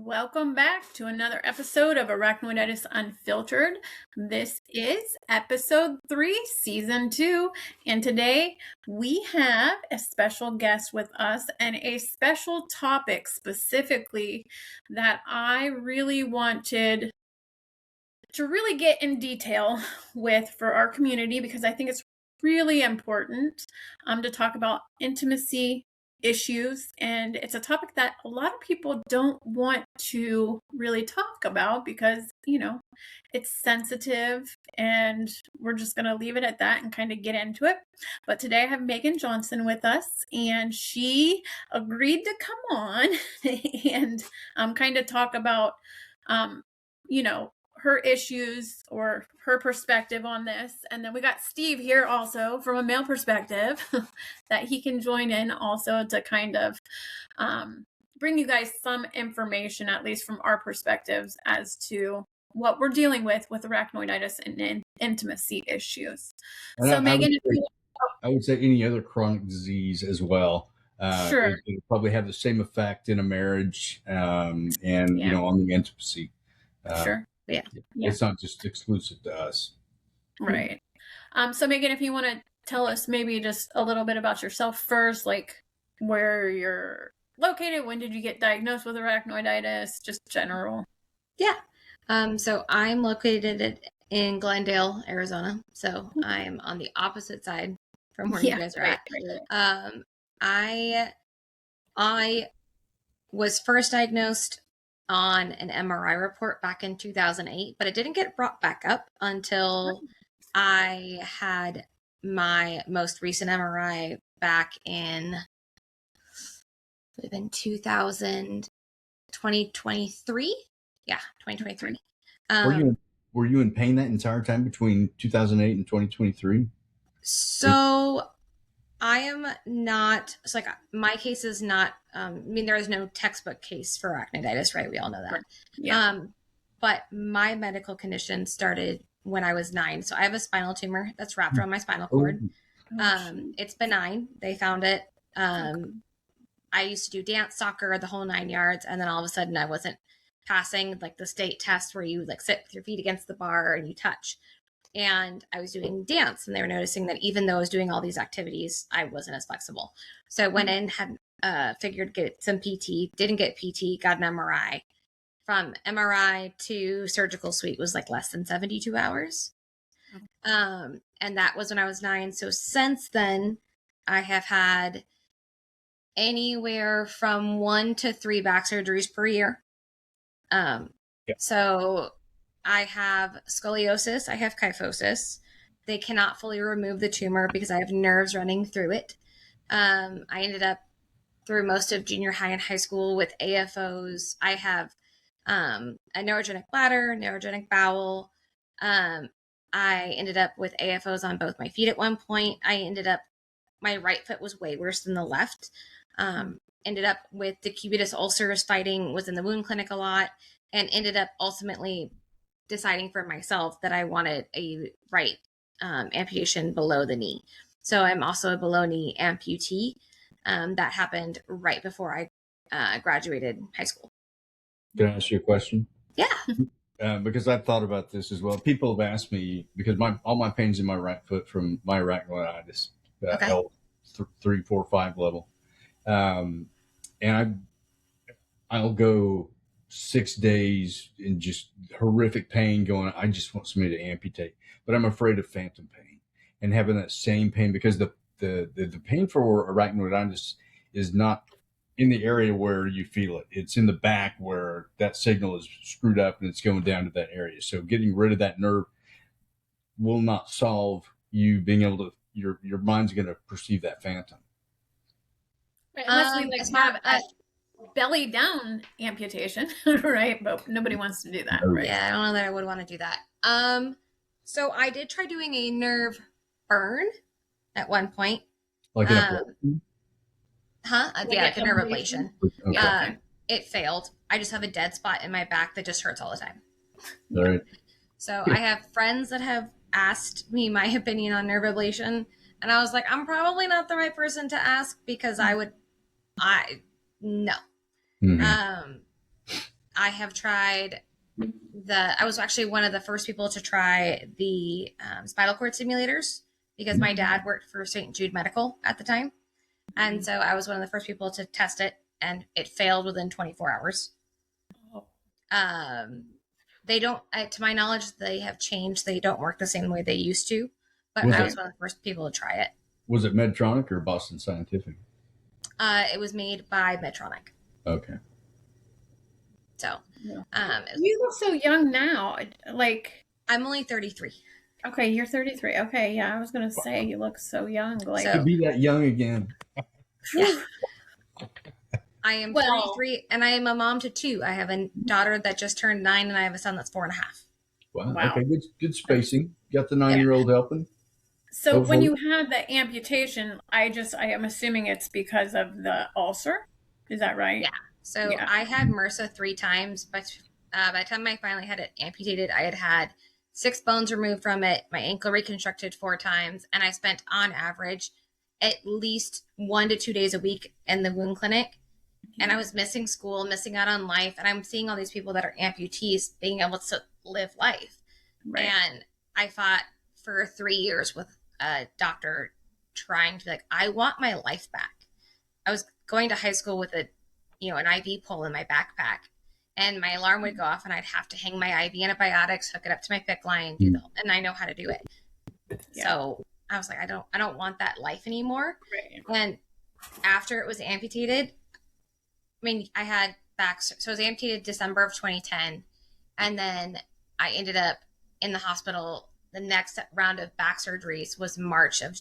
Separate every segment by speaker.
Speaker 1: Welcome back to another episode of Arachnoiditis Unfiltered. This is episode 3, season 2, and today we have a special guest with us and a special topic specifically that I really wanted to really get in detail with for our community because I think it's really important to talk about intimacy issues, and it's a topic that a lot of people don't want to really talk about because it's sensitive, and we're just going to leave it at that and kind of get into it. But today I have Megan Johnson with us, and she agreed to come on and kind of talk about her issues or her perspective on this. And then we got Steve here also from a male perspective that he can join in also to kind of bring you guys some information, at least from our perspectives, as to what we're dealing with arachnoiditis and intimacy issues.
Speaker 2: And
Speaker 1: so Megan,
Speaker 2: I would say any other chronic disease as well.
Speaker 1: Sure.
Speaker 2: It probably have the same effect in a marriage and on the intimacy.
Speaker 1: Sure. Yeah.
Speaker 2: It's not just exclusive to us.
Speaker 1: Right. So Megan, if you want to tell us maybe just a little bit about yourself first, like where you're located, when did you get diagnosed with arachnoiditis, just general.
Speaker 3: Yeah. So I'm located in Glendale, Arizona. So I'm on the opposite side from where you guys are at. I was first diagnosed on an MRI report back in 2008, but it didn't get brought back up until I had my most recent MRI back in 2023. Yeah, 2023.
Speaker 2: Were you in pain that entire time between 2008 and 2023?
Speaker 3: So I am not, my case is not, there is no textbook case for arachnoiditis, right? We all know that.
Speaker 1: Yeah.
Speaker 3: But my medical condition started when I was 9. So I have a spinal tumor that's wrapped around my spinal cord. It's benign. They found it. I used to do dance, soccer, the whole 9 yards. And then all of a sudden I wasn't passing like the state test where you like sit with your feet against the bar and you touch. And I was doing dance, and they were noticing that even though I was doing all these activities, I wasn't as flexible. So I went in, had figured get some PT, didn't get PT, got an MRI. From MRI to surgical suite was like less than 72 hours. And that was when I was 9. So since then, I have had anywhere from 1 to 3 back surgeries per year. So I have scoliosis, I have kyphosis. They cannot fully remove the tumor because I have nerves running through it. I ended up through most of junior high and high school with AFOs. I have a neurogenic bladder, neurogenic bowel. I ended up with AFOs on both my feet at one point. My right foot was way worse than the left. Ended up with decubitus ulcers, was in the wound clinic a lot, and ended up ultimately deciding for myself that I wanted a right amputation below the knee. So I'm also a below knee amputee. That happened right before I graduated high school.
Speaker 2: Can I ask you a question?
Speaker 3: Yeah.
Speaker 2: Because I've thought about this as well. People have asked me, because all my pain's in my right foot from my arachnoiditis, L3, 4, 5 level. And I'll go 6 days in just horrific pain going, I just want somebody to amputate. But I'm afraid of phantom pain and having that same pain, because the pain for arachnoiditis is not in the area where you feel it. It's in the back where that signal is screwed up and it's going down to that area. So getting rid of that nerve will not solve you being able to, your mind's going to perceive that phantom.
Speaker 1: Unless we have a belly down amputation, right? But nobody wants to do that, right?
Speaker 3: Yeah, I don't know that I would want to do that. So I did try doing a nerve burn at one point.
Speaker 2: Like
Speaker 3: Yeah, like a nerve ablation. Okay. It failed. I just have a dead spot in my back that just hurts all the time.
Speaker 2: All right.
Speaker 3: So I have friends that have asked me my opinion on nerve ablation, and I was like, I'm probably not the right person to ask because no. Mm-hmm. I have tried I was actually one of the first people to try the spinal cord stimulators because my dad worked for St. Jude Medical at the time. And so I was one of the first people to test it, and it failed within 24 hours. They don't, to my knowledge, they have changed. They don't work the same way they used to, but I was one of the first people to try it.
Speaker 2: Was it Medtronic or Boston Scientific?
Speaker 3: It was made by Medtronic.
Speaker 2: Okay.
Speaker 3: So,
Speaker 1: you look so young now. Like,
Speaker 3: I'm only 33.
Speaker 1: Okay, you're 33. Okay, yeah, I was gonna say you look so young. Like,
Speaker 2: to be that young again.
Speaker 3: Yeah. I am 33, and I am a mom to 2. I have a daughter that just turned 9, and I have a son that's 4.5.
Speaker 2: Wow. Okay, good spacing. Got the 9-year-old helping.
Speaker 1: So hopefully. When you had the amputation, I am assuming it's because of the ulcer. Is that right?
Speaker 3: Yeah. So I had MRSA 3 times, but by the time I finally had it amputated, I had 6 bones removed from it, my ankle reconstructed 4 times, and I spent on average at least 1 to 2 days a week in the wound clinic. And I was missing school, missing out on life. And I'm seeing all these people that are amputees being able to live life. Right. And I fought for 3 years with a doctor trying to be like, I want my life back. I was going to high school with an IV pole in my backpack, and my alarm would go off, and I'd have to hang my IV antibiotics, hook it up to my PICC line, and I know how to do it. Yeah. So I was like, I don't want that life anymore. Right. And after it was amputated, I mean, I had back, so it was amputated December of 2010, and then I ended up in the hospital. The next round of back surgeries was March of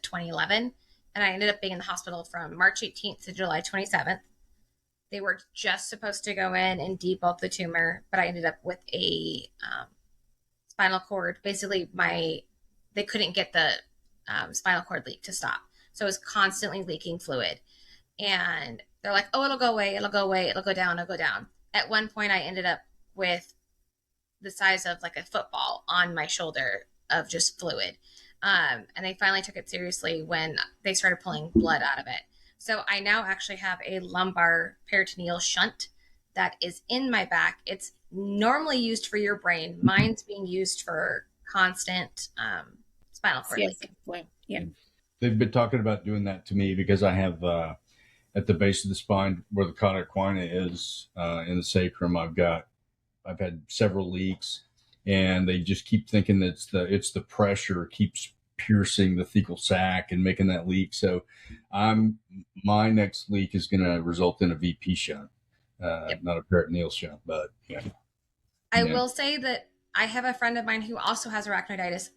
Speaker 3: 2011, and I ended up being in the hospital from March 18th to July 27th. They were just supposed to go in and debulk the tumor, but I ended up with a spinal cord. Basically, they couldn't get the spinal cord leak to stop, so it was constantly leaking fluid. And they're like, oh, it'll go away, it'll go away, it'll go down, it'll go down. At one point, I ended up with the size of like a football on my shoulder of just fluid. And they finally took it seriously when they started pulling blood out of it. So I now actually have a lumbar peritoneal shunt that is in my back. It's normally used for your brain. Mine's being used for constant spinal cord leak.
Speaker 1: Yeah.
Speaker 2: They've been talking about doing that to me because I have at the base of the spine where the cauda equina is in the sacrum. I've had several leaks, and they just keep thinking that it's the pressure keeps piercing the thecal sac and making that leak. So my next leak is going to result in a VP shunt, not a peritoneal shunt, but yeah.
Speaker 3: I will say that I have a friend of mine who also has arachnoiditis.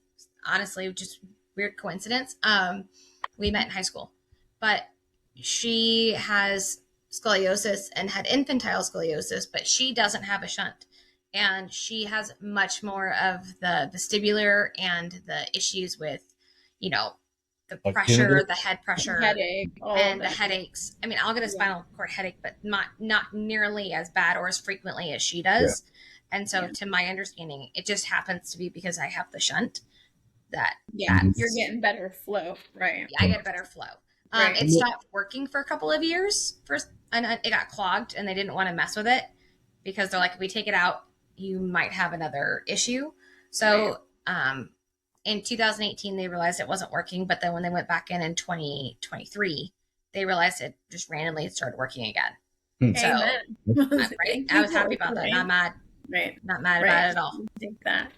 Speaker 3: Honestly, just weird coincidence. We met in high school, but she has scoliosis and had infantile scoliosis, but she doesn't have a shunt. And she has much more of the vestibular and the issues with, the pressure, the head pressure, the headaches. I mean, I'll get a spinal cord headache, but not nearly as bad or as frequently as she does. Yeah. And so to my understanding, it just happens to be because I have the shunt that
Speaker 1: you're getting better flow. Right.
Speaker 3: I get a better flow. Right. It stopped working for a couple of years first, and it got clogged, and they didn't want to mess with it because they're like, if we take it out, you might have another issue. So in 2018, they realized it wasn't working. But then when they went back in 2023, they realized it just randomly started working again. So I was happy about that. Not mad.
Speaker 1: Right.
Speaker 3: Not mad about it at all.
Speaker 1: Think that.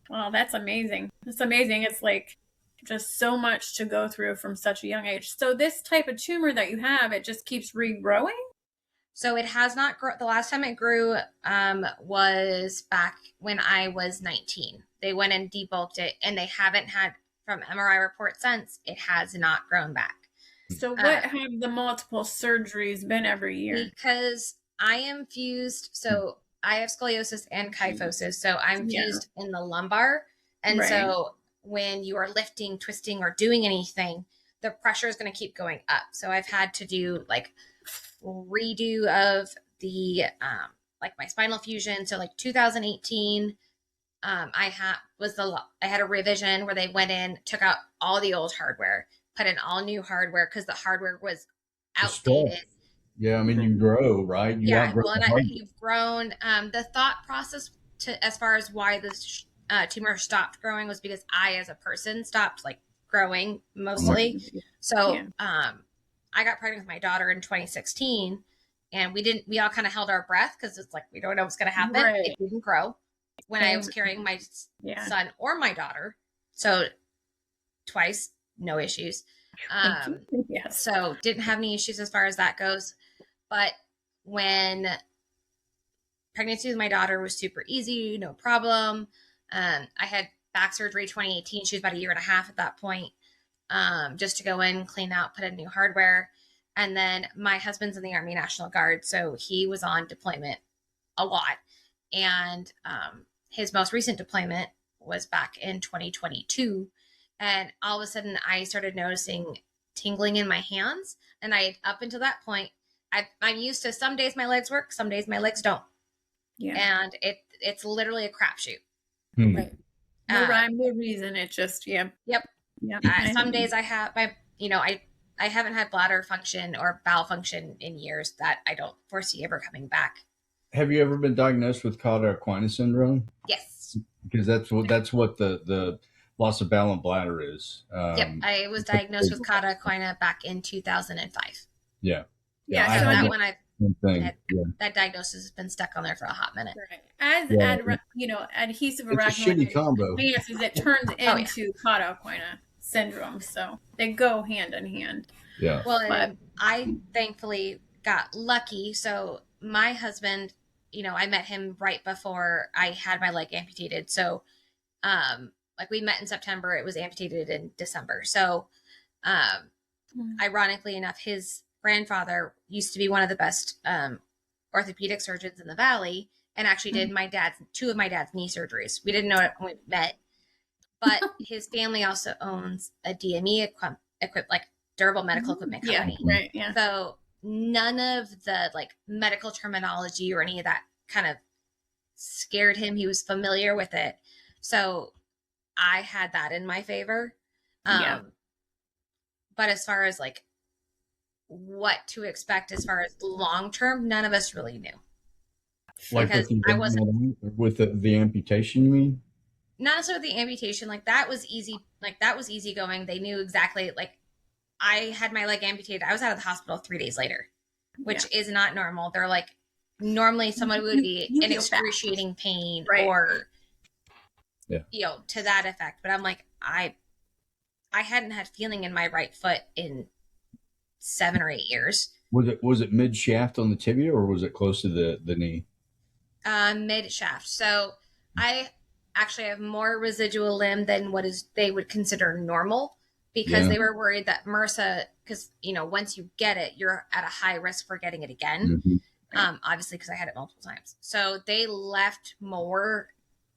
Speaker 1: Wow, that's amazing. It's amazing. It's like just so much to go through from such a young age. So this type of tumor that you have, it just keeps regrowing?
Speaker 3: So it has not grown. The last time it grew was back when I was 19. They went and debulked it, and they haven't had, from MRI reports since, it has not grown back.
Speaker 1: So what have the multiple surgeries been every year?
Speaker 3: Because I am fused. So I have scoliosis and kyphosis. So I'm fused in the lumbar. And so when you are lifting, twisting, or doing anything, the pressure is going to keep going up. So I've had to do like redo of the like my spinal fusion. So like 2018, I had a revision where they went in, took out all the old hardware, put in all new hardware because the hardware was outdated.
Speaker 2: Yeah, I mean, you grow, right? You
Speaker 3: Yeah,
Speaker 2: outgrow
Speaker 3: well,
Speaker 2: the
Speaker 3: and
Speaker 2: hard.
Speaker 3: you've grown. The thought process to as far as why this tumor stopped growing was because I, as a person, stopped like growing mostly.
Speaker 1: Right.
Speaker 3: So,
Speaker 1: Yeah.
Speaker 3: I got pregnant with my daughter in 2016, and we all kind of held our breath because it's like we don't know what's going to happen.
Speaker 1: Right.
Speaker 3: It didn't grow when I
Speaker 1: Same.
Speaker 3: was carrying my
Speaker 1: Yeah.
Speaker 3: son or my daughter. So twice, no issues.
Speaker 1: Yes.
Speaker 3: So didn't have any issues as far as that goes. But when pregnancy with my daughter was super easy, no problem. I had back surgery 2018. She was about a year and a half at that point, just to go in, clean out, put in new hardware. And then my husband's in the Army National Guard, so he was on deployment a lot. And his most recent deployment was back in 2022. And all of a sudden, I started noticing tingling in my hands. And up until that point, I'm used to some days my legs work, some days my legs don't.
Speaker 1: Yeah.
Speaker 3: And it's literally a crapshoot.
Speaker 1: Right. No rhyme, no reason. It just, yeah.
Speaker 3: Yep.
Speaker 1: Yeah.
Speaker 3: Some days I have, I haven't had bladder function or bowel function in years that I don't foresee ever coming back.
Speaker 2: Have you ever been diagnosed with Arachnoiditis syndrome?
Speaker 3: Yes.
Speaker 2: Because that's what the loss of bowel and bladder is.
Speaker 3: Yep. I was diagnosed with cauda equina back in 2005.
Speaker 2: Yeah.
Speaker 1: Yeah.
Speaker 3: So
Speaker 1: So
Speaker 3: that one
Speaker 2: that
Speaker 3: diagnosis has been stuck on there for a hot minute.
Speaker 1: Right. As adhesive
Speaker 2: it's a shitty combo.
Speaker 1: advances, it turns into cauda equina syndrome. So they go hand in hand.
Speaker 2: Yeah.
Speaker 3: Well, and I thankfully got lucky. So my husband, I met him right before I had my leg amputated. So, like we met in September, it was amputated in December. So, ironically enough, his grandfather used to be one of the best orthopedic surgeons in the Valley, and actually did two of my dad's knee surgeries. We didn't know it when we met, but his family also owns a DME like durable medical equipment company.
Speaker 1: Yeah, right. Yeah.
Speaker 3: So none of the like medical terminology or any of that kind of scared him. He was familiar with it. So I had that in my favor. But as far as like what to expect as far as long term, none of us really knew.
Speaker 2: Like
Speaker 3: because
Speaker 2: I wasn't with the amputation, you mean?
Speaker 3: Not necessarily the amputation. Like that was easy. Like that was easy going. They knew exactly. Like I had my leg amputated. I was out of the hospital 3 days later, which is not normal. They're like, normally someone would be in excruciating pain or, to that effect. But I'm like, I hadn't had feeling in my right foot in 7 or 8 years.
Speaker 2: Was it mid shaft on the tibia, or was it close to the knee?
Speaker 3: Mid shaft. So I actually have more residual limb than they would consider normal, because they were worried that MRSA, because once you get it, you're at a high risk for getting it again. Mm-hmm. Obviously, because I had it multiple times. So they left more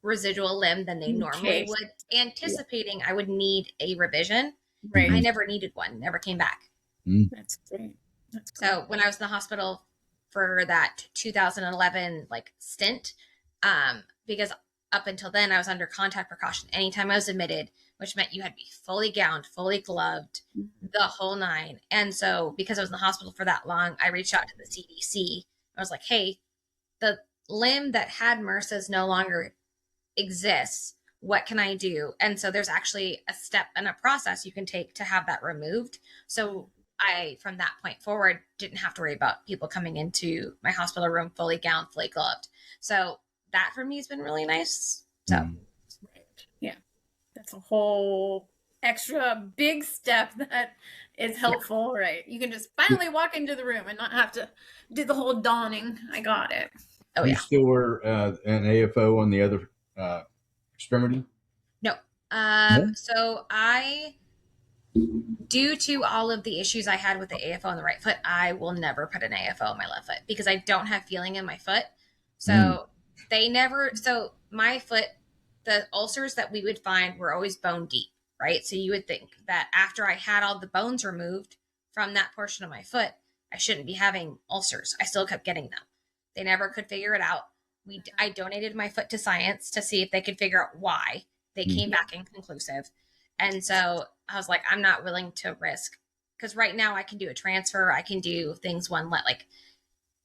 Speaker 3: residual limb than they normally would, anticipating I would need a revision. Right. I never needed one. Never came back.
Speaker 1: That's great.
Speaker 3: So when I was in the hospital for that 2011 stint, because up until then I was under contact precaution anytime I was admitted, which meant you had to be fully gowned, fully gloved, the whole nine. And so because I was in the hospital for that long, I reached out to the CDC. I was like, hey, the limb that had MRSA no longer exists. What can I do? And so there's actually a step and a process you can take to have that removed. So I, from that point forward, didn't have to worry about people coming into my hospital room fully gowned, fully gloved. So that for me has been really nice. So,
Speaker 1: yeah, that's a whole extra big step that is helpful, right? You can just finally walk into the room and not have to do the whole donning. I got it.
Speaker 3: Oh,
Speaker 2: you still wear an AFO on the other extremity?
Speaker 3: No. So due to all of the issues I had with the AFO on the right foot, I will never put an AFO on my left foot because I don't have feeling in my foot. So so my foot, the ulcers that we would find were always bone deep, right? So you would think that after I had all the bones removed from that portion of my foot, I shouldn't be having ulcers. I still kept getting them. They never could figure it out. I donated my foot to science to see if they could figure out why. They came back inconclusive. And so I was like, I'm not willing to risk because right now I can do a transfer. I can do things like,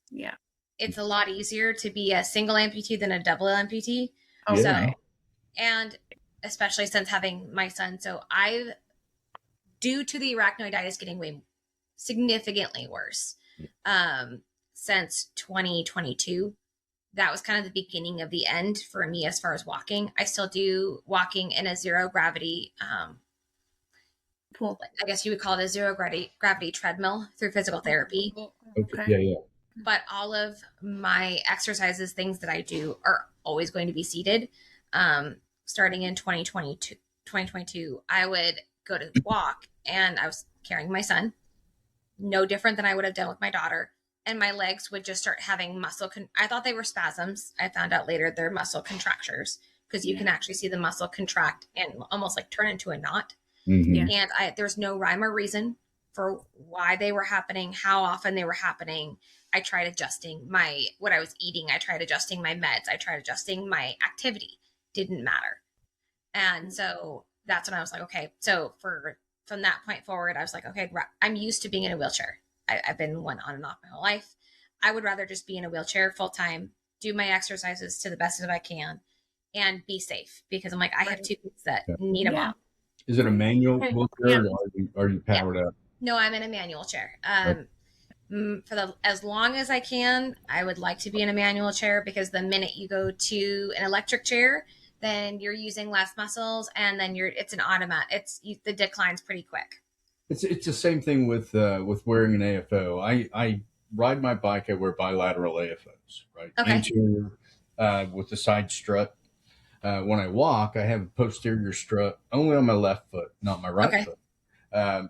Speaker 1: Yeah.
Speaker 3: it's a lot easier to be a single amputee than a double amputee.
Speaker 1: Oh,
Speaker 2: Yeah.
Speaker 3: So,
Speaker 1: right.
Speaker 3: and especially since having my son. So due to the arachnoiditis getting way significantly worse, since 2022, that was kind of the beginning of the end for me as far as walking. I still do walking in a zero gravity,
Speaker 1: Cool.
Speaker 3: I guess you would call it a zero gravity treadmill through physical therapy.
Speaker 2: Okay. Yeah.
Speaker 3: But all of my exercises, things that I do, are always going to be seated. Starting in 2022, I would go to walk and I was carrying my son, no different than I would have done with my daughter. And my legs would just start having I thought they were spasms. I found out later they're muscle contractures, because you can actually see the muscle contract and almost like turn into a knot.
Speaker 2: Mm-hmm.
Speaker 3: And there's no rhyme or reason for why they were happening, how often they were happening. I tried adjusting what I was eating. I tried adjusting my meds. I tried adjusting my activity. Didn't matter. And so that's when I was like, okay. So from that point forward, I was like, okay, I'm used to being in a wheelchair. I've been one on and off my whole life. I would rather just be in a wheelchair full time, do my exercises to the best of I can, and be safe, because I'm like, I have two kids that need a mom.
Speaker 2: Is it a manual wheelchair, or are you powered up?
Speaker 3: No, I'm in a manual chair. As long as I can, I would like to be in a manual chair, because the minute you go to an electric chair, then you're using less muscles, and then it's an automatic. The decline's pretty quick.
Speaker 2: It's the same thing with wearing an AFO. I ride my bike. I wear bilateral AFOs, right?
Speaker 3: Okay.
Speaker 2: Anterior with the side strut. When I walk, I have a posterior strut only on my left foot, not my right foot.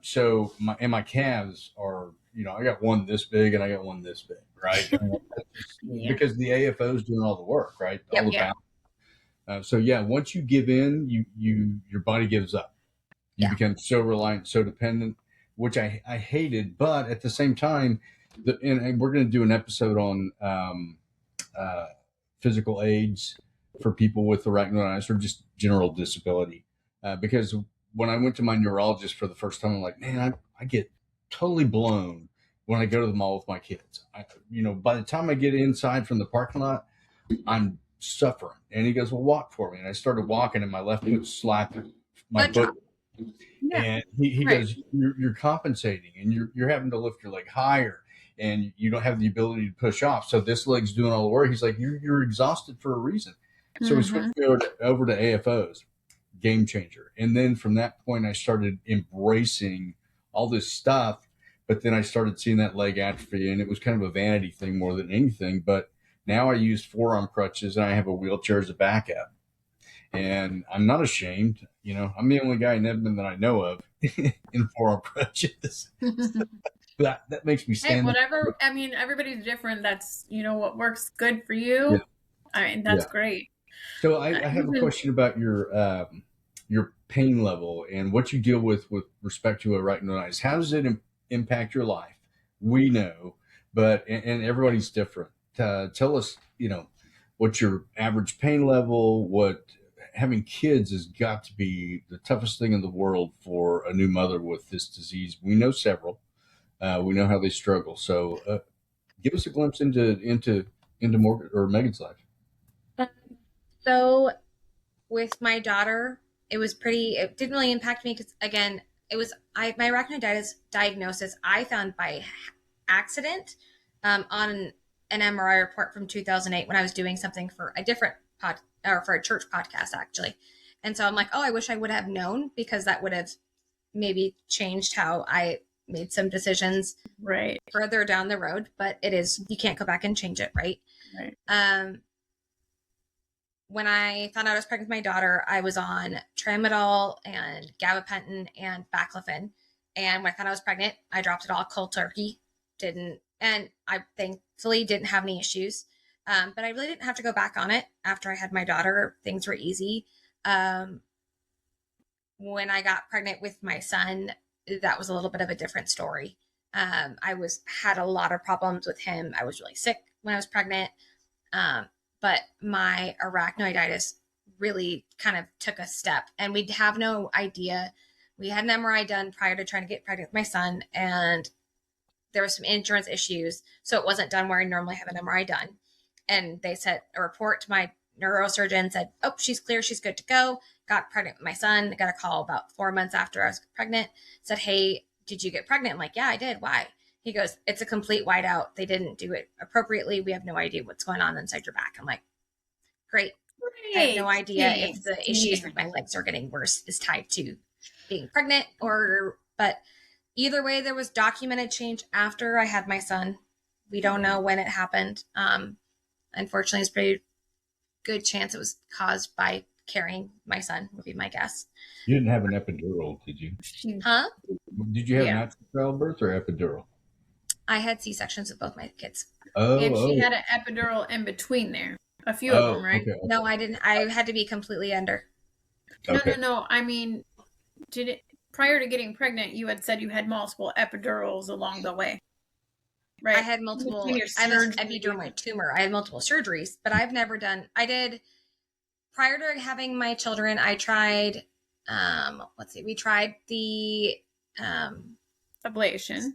Speaker 2: So my calves are, I got one this big and I got one this big, right? Because the AFO is doing all the work, right?
Speaker 3: Yep,
Speaker 2: all the balance. So once you give in, your body gives up. You become so reliant, so dependent, which I hated. But at the same time, and we're going to do an episode on physical aids for people with arachnoiditis or just general disability. Because when I went to my neurologist for the first time, I'm like, man, I get totally blown when I go to the mall with my kids. By the time I get inside from the parking lot, I'm suffering. And he goes, well, walk for me. And I started walking, and my left foot slapped my foot. And he goes, you're compensating, and you're having to lift your leg higher, and you don't have the ability to push off. So this leg's doing all the work. He's like, you're exhausted for a reason. So we switched over to AFOs, game changer. And then from that point, I started embracing all this stuff. But then I started seeing that leg atrophy, and it was kind of a vanity thing more than anything. But now I use forearm crutches, and I have a wheelchair as a backup. And I'm not ashamed. I'm the only guy in Edmond that I know of in forearm crutches. that makes me stand.
Speaker 1: Hey, whatever. I mean, everybody's different. That's, what works good for you.
Speaker 2: Yeah.
Speaker 1: I mean, that's great.
Speaker 2: So I have a question about your pain level and what you deal with respect to arachnoiditis. How does it impact your life? We know, and everybody's different. Tell us, what's your average pain level? What having kids has got to be the toughest thing in the world for a new mother with this disease. We know several. We know how they struggle. So give us a glimpse into Morgan or Megan's life.
Speaker 3: So with my daughter, it didn't really impact me, because again, it was my arachnoiditis diagnosis I found by accident on an MRI report from 2008 when I was doing something for a different for a church podcast, actually. And so I'm like, oh, I wish I would have known, because that would have maybe changed how I made some decisions further down the road. But you can't go back and change it. Right. When I found out I was pregnant with my daughter, I was on tramadol and gabapentin and baclofen. And when I found out I was pregnant, I dropped it all cold turkey. And I thankfully didn't have any issues. But I really didn't have to go back on it after I had my daughter. Things were easy. When I got pregnant with my son, that was a little bit of a different story. I had a lot of problems with him. I was really sick when I was pregnant. But my arachnoiditis really kind of took a step, and we'd have no idea We had an MRI done prior to trying to get pregnant with my son, and there was some insurance issues, so it wasn't done where I normally have an MRI done. And they sent a report to my neurosurgeon, said, oh, she's clear, she's good to go. Got pregnant with my son. Got a call about 4 months after I was pregnant. Said, hey, did you get pregnant? I'm like, yeah, I did. Why? He goes, it's a complete whiteout. They didn't do it appropriately. We have no idea what's going on inside your back. I'm like, great. I have no idea if the issues with my legs are getting worse is tied to being pregnant but either way, there was documented change after I had my son. We don't know when it happened. Unfortunately, it's a pretty good chance it was caused by carrying my son, would be my guess.
Speaker 2: You didn't have an epidural, did you?
Speaker 3: Huh?
Speaker 2: Did you have natural childbirth or epidural?
Speaker 3: I had C-sections with both my kids.
Speaker 1: Oh, and she had an epidural in between there. A few of them, right?
Speaker 2: Okay.
Speaker 3: No, I didn't. I had to be completely under.
Speaker 1: No. I mean, prior to getting pregnant, you had said you had multiple epidurals along the way, right?
Speaker 3: I had multiple. I have an epidermal tumor. I had multiple surgeries, but I've never done. I did prior to having my children. I tried. We tried the
Speaker 1: ablation.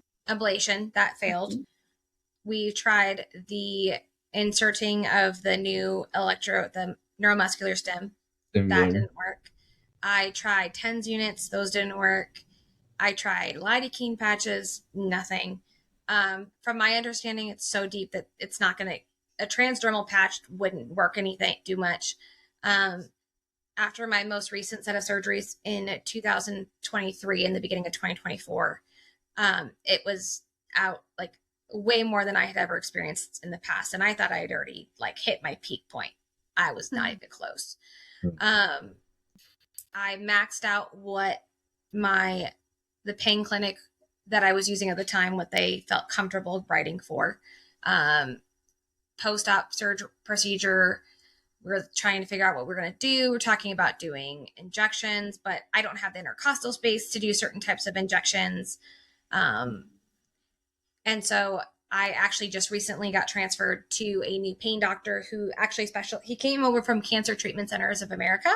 Speaker 3: That failed. We tried the inserting of the new the neuromuscular stem. That didn't work. I tried TENS units. Those didn't work. I tried lidocaine patches. Nothing. From my understanding, it's so deep that it's not going to, a transdermal patch wouldn't work do much. After my most recent set of surgeries in 2023, in the beginning of 2024, it was out like way more than I had ever experienced in the past. And I thought I had already hit my peak point. I was not even close. I maxed out what the pain clinic that I was using at the time, what they felt comfortable writing for. Post-op surgery procedure, we're trying to figure out what we're going to do. We're talking about doing injections, but I don't have the intercostal space to do certain types of injections. And so I actually just recently got transferred to a new pain doctor who actually he came over from Cancer Treatment Centers of America.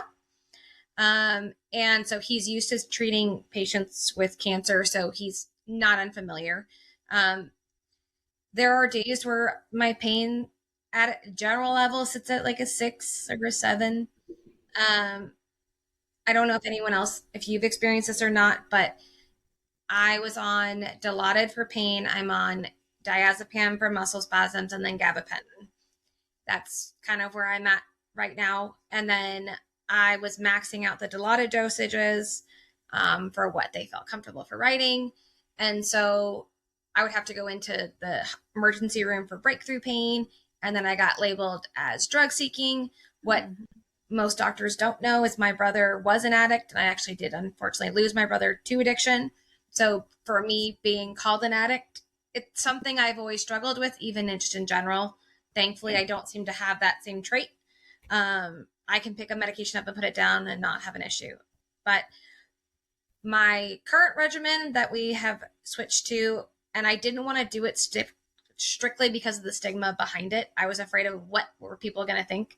Speaker 3: And so he's used to treating patients with cancer, so he's not unfamiliar. There are days where my pain at a general level sits at like a 6 or a 7. I don't know if you've experienced this or not, but I was on Dilaudid for pain. I'm on diazepam for muscle spasms, and then gabapentin. That's kind of where I'm at right now. And then I was maxing out the Dilaudid dosages for what they felt comfortable for writing. And so I would have to go into the emergency room for breakthrough pain. And then I got labeled as drug seeking. What most doctors don't know is my brother was an addict. And I actually did, unfortunately, lose my brother to addiction. So for me, being called an addict, it's something I've always struggled with, even just in general. Thankfully, I don't seem to have that same trait. I can pick a medication up and put it down and not have an issue. But my current regimen that we have switched to, and I didn't want to do it strictly because of the stigma behind it. I was afraid of what were people going to think.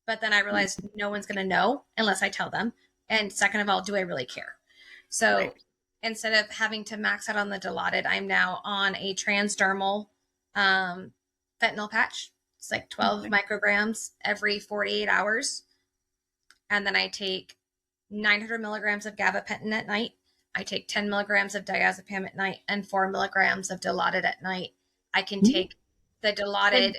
Speaker 3: But then I realized no one's going to know unless I tell them. And second of all, do I really care? So instead of having to max out on the Dilaudid, I'm now on a transdermal fentanyl patch. It's like 12 micrograms every 48 hours. And then I take 900 milligrams of gabapentin at night. I take 10 milligrams of diazepam at night and 4 milligrams of Dilaudid at night. I can take the Dilaudid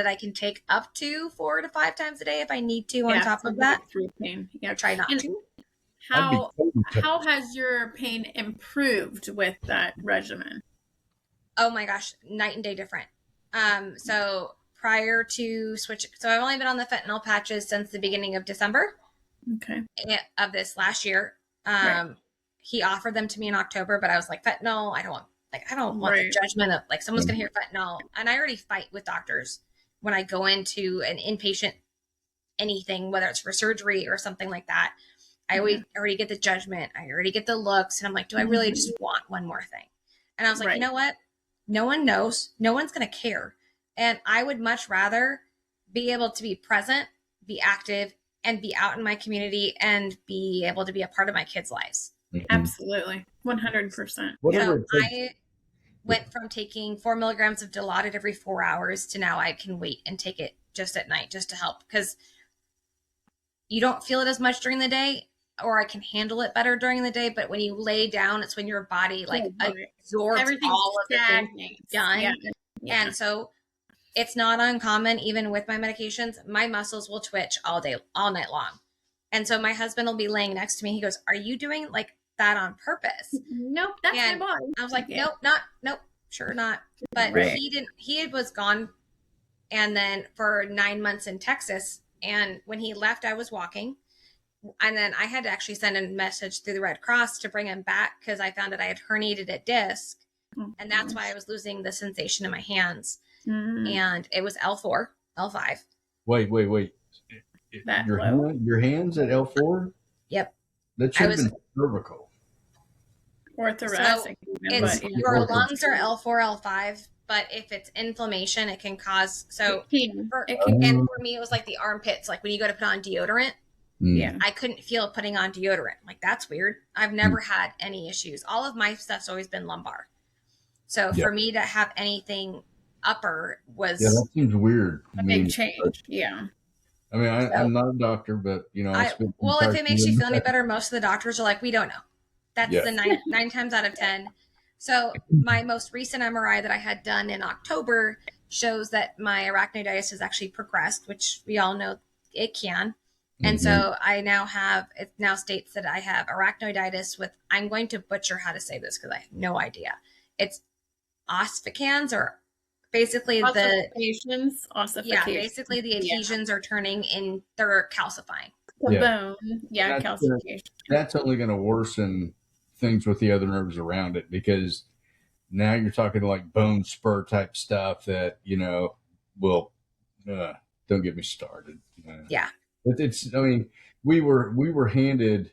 Speaker 3: I can take up to 4 to 5 times a day if I need to on top of that.
Speaker 1: Through pain. Yeah.
Speaker 3: Try not to.
Speaker 1: How has your pain improved with that regimen?
Speaker 3: Oh my gosh, night and day different. So prior to switching, so I've only been on the fentanyl patches since the beginning of December.
Speaker 1: Okay.
Speaker 3: Of this last year. He offered them to me in October, but I was like, fentanyl, I don't want the judgment of someone's going to hear fentanyl. And I already fight with doctors when I go into an inpatient anything, whether it's for surgery or something like that. I already get the judgment. I already get the looks. And I'm like, do I really just want one more thing? And I was like, you know what? No one knows. No one's going to care. And I would much rather be able to be present, be active, and be out in my community and be able to be a part of my kids' lives.
Speaker 1: Absolutely. 100%.
Speaker 2: Whatever
Speaker 3: So
Speaker 2: it takes.
Speaker 3: I went from taking 4 milligrams of Dilaudid every 4 hours to now I can wait and take it just at night just to help, because you don't feel it as much during the day, or I can handle it better during the day. But when you lay down, it's when your body like absorbs all of the things you've done. Yeah. And so it's not uncommon, even with my medications, my muscles will twitch all night long. And so my husband will be laying next to me. He goes, "Are you doing like that on purpose?"
Speaker 1: Nope, that's my body.
Speaker 3: I was like, nope, sure not. But he was gone. And then for 9 months in Texas. And when he left, I was walking. And then I had to actually send a message through the Red Cross to bring him back, because I found that I had herniated a disc. And that's why I was losing the sensation in my hands. And it was L4, L5.
Speaker 2: Wait. Your hands at L4?
Speaker 3: Yep.
Speaker 2: That should have been cervical.
Speaker 1: Or thoracic.
Speaker 3: So your lungs are L4, L5. But if it's inflammation, it can cause. So, and for me, it was like the armpits. Like when you go to put on deodorant, I couldn't feel putting on deodorant. Like, that's weird. I've never had any issues. All of my stuff's always been lumbar. So for me to have anything upper was
Speaker 2: that seems weird.
Speaker 1: A big change. Yeah.
Speaker 2: I mean, I'm not a doctor, but you know,
Speaker 3: if it makes you feel any better, most of the doctors are like, "We don't know." That's the nine times out of 10. So my most recent MRI that I had done in October shows that my arachnoiditis has actually progressed, which we all know it can. And so it now states that I have arachnoiditis with, I'm going to butcher how to say this because I have no idea. It's ossificans, or basically
Speaker 1: ossifications.
Speaker 3: Yeah, basically the adhesions are turning in, they're calcifying.
Speaker 1: The bone. Yeah, calcification.
Speaker 2: That's only going to worsen things with the other nerves around it, because now you're talking like bone spur type stuff that, you know, will, don't get me started.
Speaker 3: Yeah.
Speaker 2: It's, I mean, we were handed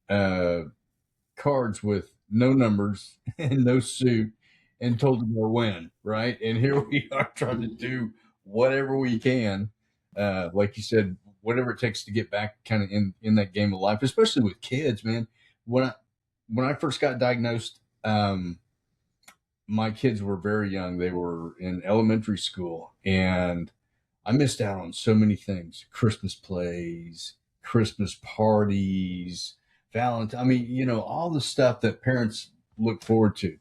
Speaker 2: cards with no numbers and no suit and told to go win, right? And here we are trying to do whatever we can, like you said, whatever it takes to get back kind of in that game of life, especially with kids, man. When I first got diagnosed, my kids were very young. They were in elementary school, and I missed out on so many things: Christmas plays, Christmas parties, Valentine. I mean, you know, all the stuff that parents look forward to,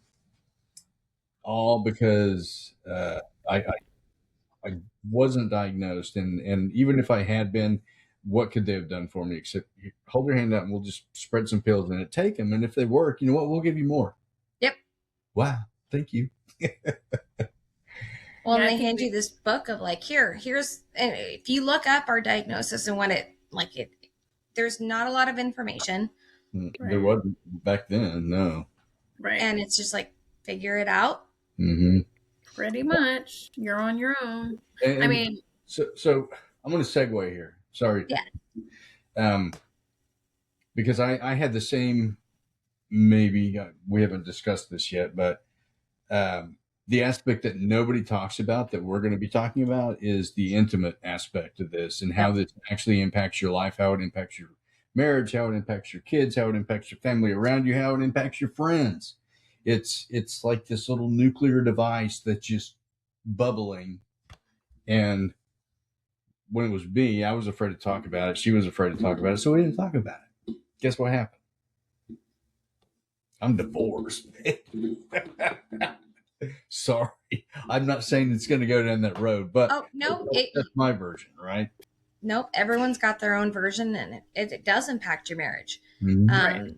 Speaker 2: all because I wasn't diagnosed. And even if I had been, what could they have done for me except hold your hand out and we'll just spread some pills in it, take them. And if they work, you know what, we'll give you more.
Speaker 3: Yep.
Speaker 2: Wow. Thank you.
Speaker 3: Well, and they hand you this book of like, here's, and if you look up our diagnosis and what there's not a lot of information.
Speaker 2: There wasn't back then. No.
Speaker 1: Right.
Speaker 3: And it's just like, figure it out.
Speaker 1: Pretty much. You're on your own.
Speaker 2: And
Speaker 1: I mean,
Speaker 2: so I'm going to segue here. Sorry.
Speaker 3: Yeah.
Speaker 2: Because I had the same, maybe we haven't discussed this yet, but the aspect that nobody talks about that we're going to be talking about is the intimate aspect of this, and how this actually impacts your life, how it impacts your marriage, how it impacts your kids, how it impacts your family around you, how it impacts your friends. It's like this little nuclear device that's just bubbling. And when it was me, I was afraid to talk about it. She was afraid to talk about it. So we didn't talk about it. Guess what happened? I'm divorced. Sorry. I'm not saying it's going to go down that road, but that's my version, right?
Speaker 3: Nope. Everyone's got their own version, and it does impact your marriage.
Speaker 1: Right.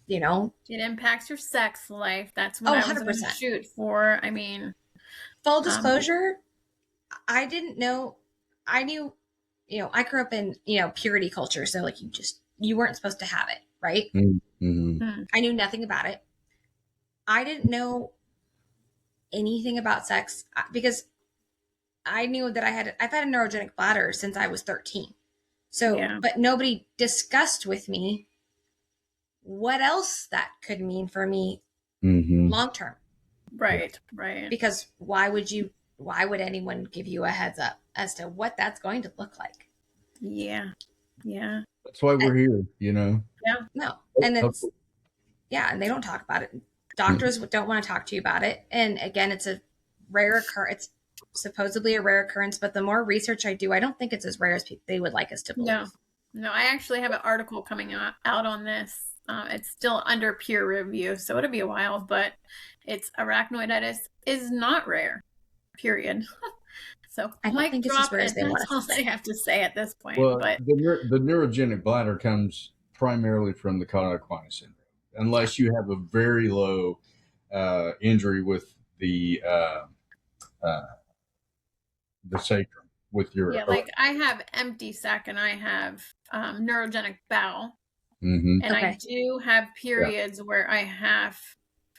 Speaker 3: You know,
Speaker 1: it impacts your sex life. That's what I was going to shoot for. I mean,
Speaker 3: full disclosure, I didn't know. I knew, you know, I grew up in, you know, purity culture. So like you weren't supposed to have it. Right. I knew nothing about it. I didn't know anything about sex because I knew that I've had a neurogenic bladder since I was 13. So, but nobody discussed with me what else that could mean for me long term.
Speaker 1: Right. Right.
Speaker 3: Because why would anyone give you a heads up as to what that's going to look like?
Speaker 1: Yeah. Yeah.
Speaker 2: That's why we're here, you know.
Speaker 3: No, and it's and they don't talk about it. Doctors don't want to talk to you about it. And again, it's a rare occurrence. It's supposedly a rare occurrence, but the more research I do, I don't think it's as rare as they would like us to believe.
Speaker 1: No, I actually have an article coming out on this. It's still under peer review, so it'll be a while, but it's arachnoiditis is not rare, period. So
Speaker 3: I don't think it's as rare as they want
Speaker 1: us to say. I have to say at this point.
Speaker 2: Well,
Speaker 1: but
Speaker 2: the neurogenic bladder comes primarily from the Casualty syndrome, unless you have a very low injury with the sacrum, with your
Speaker 1: like I have empty sac and I have neurogenic bowel,
Speaker 2: mm-hmm.
Speaker 1: and I do have periods where I have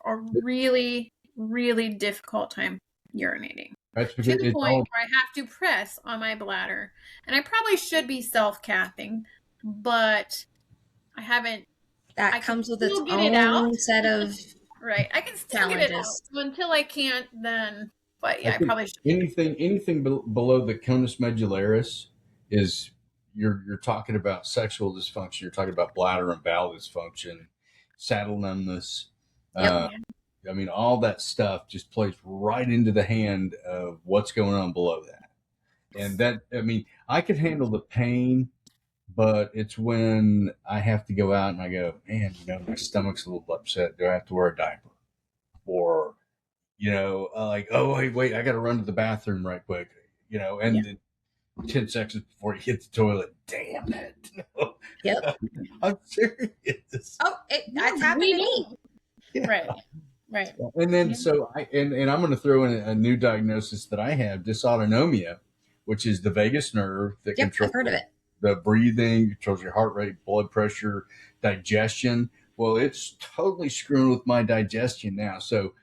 Speaker 1: a really, really difficult time urinating.
Speaker 2: That's
Speaker 1: to the point where I have to press on my bladder, and I probably should be self-cathing, but I haven't.
Speaker 3: That comes with its own set of
Speaker 1: I can still get it out. So until I can't, then. But yeah, I probably should.
Speaker 2: Anything below the conus medullaris is you're talking about sexual dysfunction. You're talking about bladder and bowel dysfunction, saddle numbness. I mean, all that stuff just plays right into the hand of what's going on below that. And that, I mean, I could handle the pain, but it's when I have to go out and I go, man, you know, my stomach's a little upset. Do I have to wear a diaper? Or, you know, like, oh, wait, I got to run to the bathroom right quick, you know, and then 10 seconds before you hit the toilet, damn it. No.
Speaker 3: Yep.
Speaker 2: I'm serious.
Speaker 3: Oh, that's happened to me.
Speaker 1: Yeah. Right.
Speaker 2: And then, so I'm going to throw in a new diagnosis that I have, dysautonomia, which is the vagus nerve that controls
Speaker 3: I've heard of it.
Speaker 2: The breathing, controls your heart rate, blood pressure, digestion. Well, it's totally screwing with my digestion now. So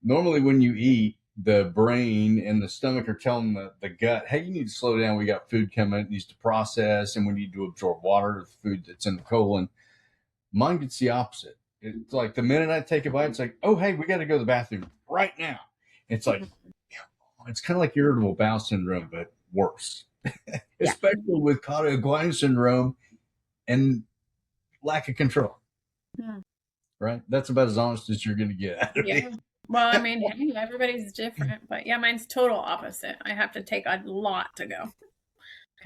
Speaker 2: normally when you eat, the brain and the stomach are telling the gut, hey, you need to slow down. We got food coming. It needs to process, and we need to absorb water, the food that's in the colon. Mine gets the opposite. It's like the minute I take a bite, it's like, oh, hey, we got to go to the bathroom right now. It's like, it's kind of like irritable bowel syndrome, but worse, especially with Cauda-Equina syndrome and lack of control. Right? That's about as honest as you're going to get out of me.
Speaker 1: Well, I mean, everybody's different, but mine's total opposite. I have to take a lot to go.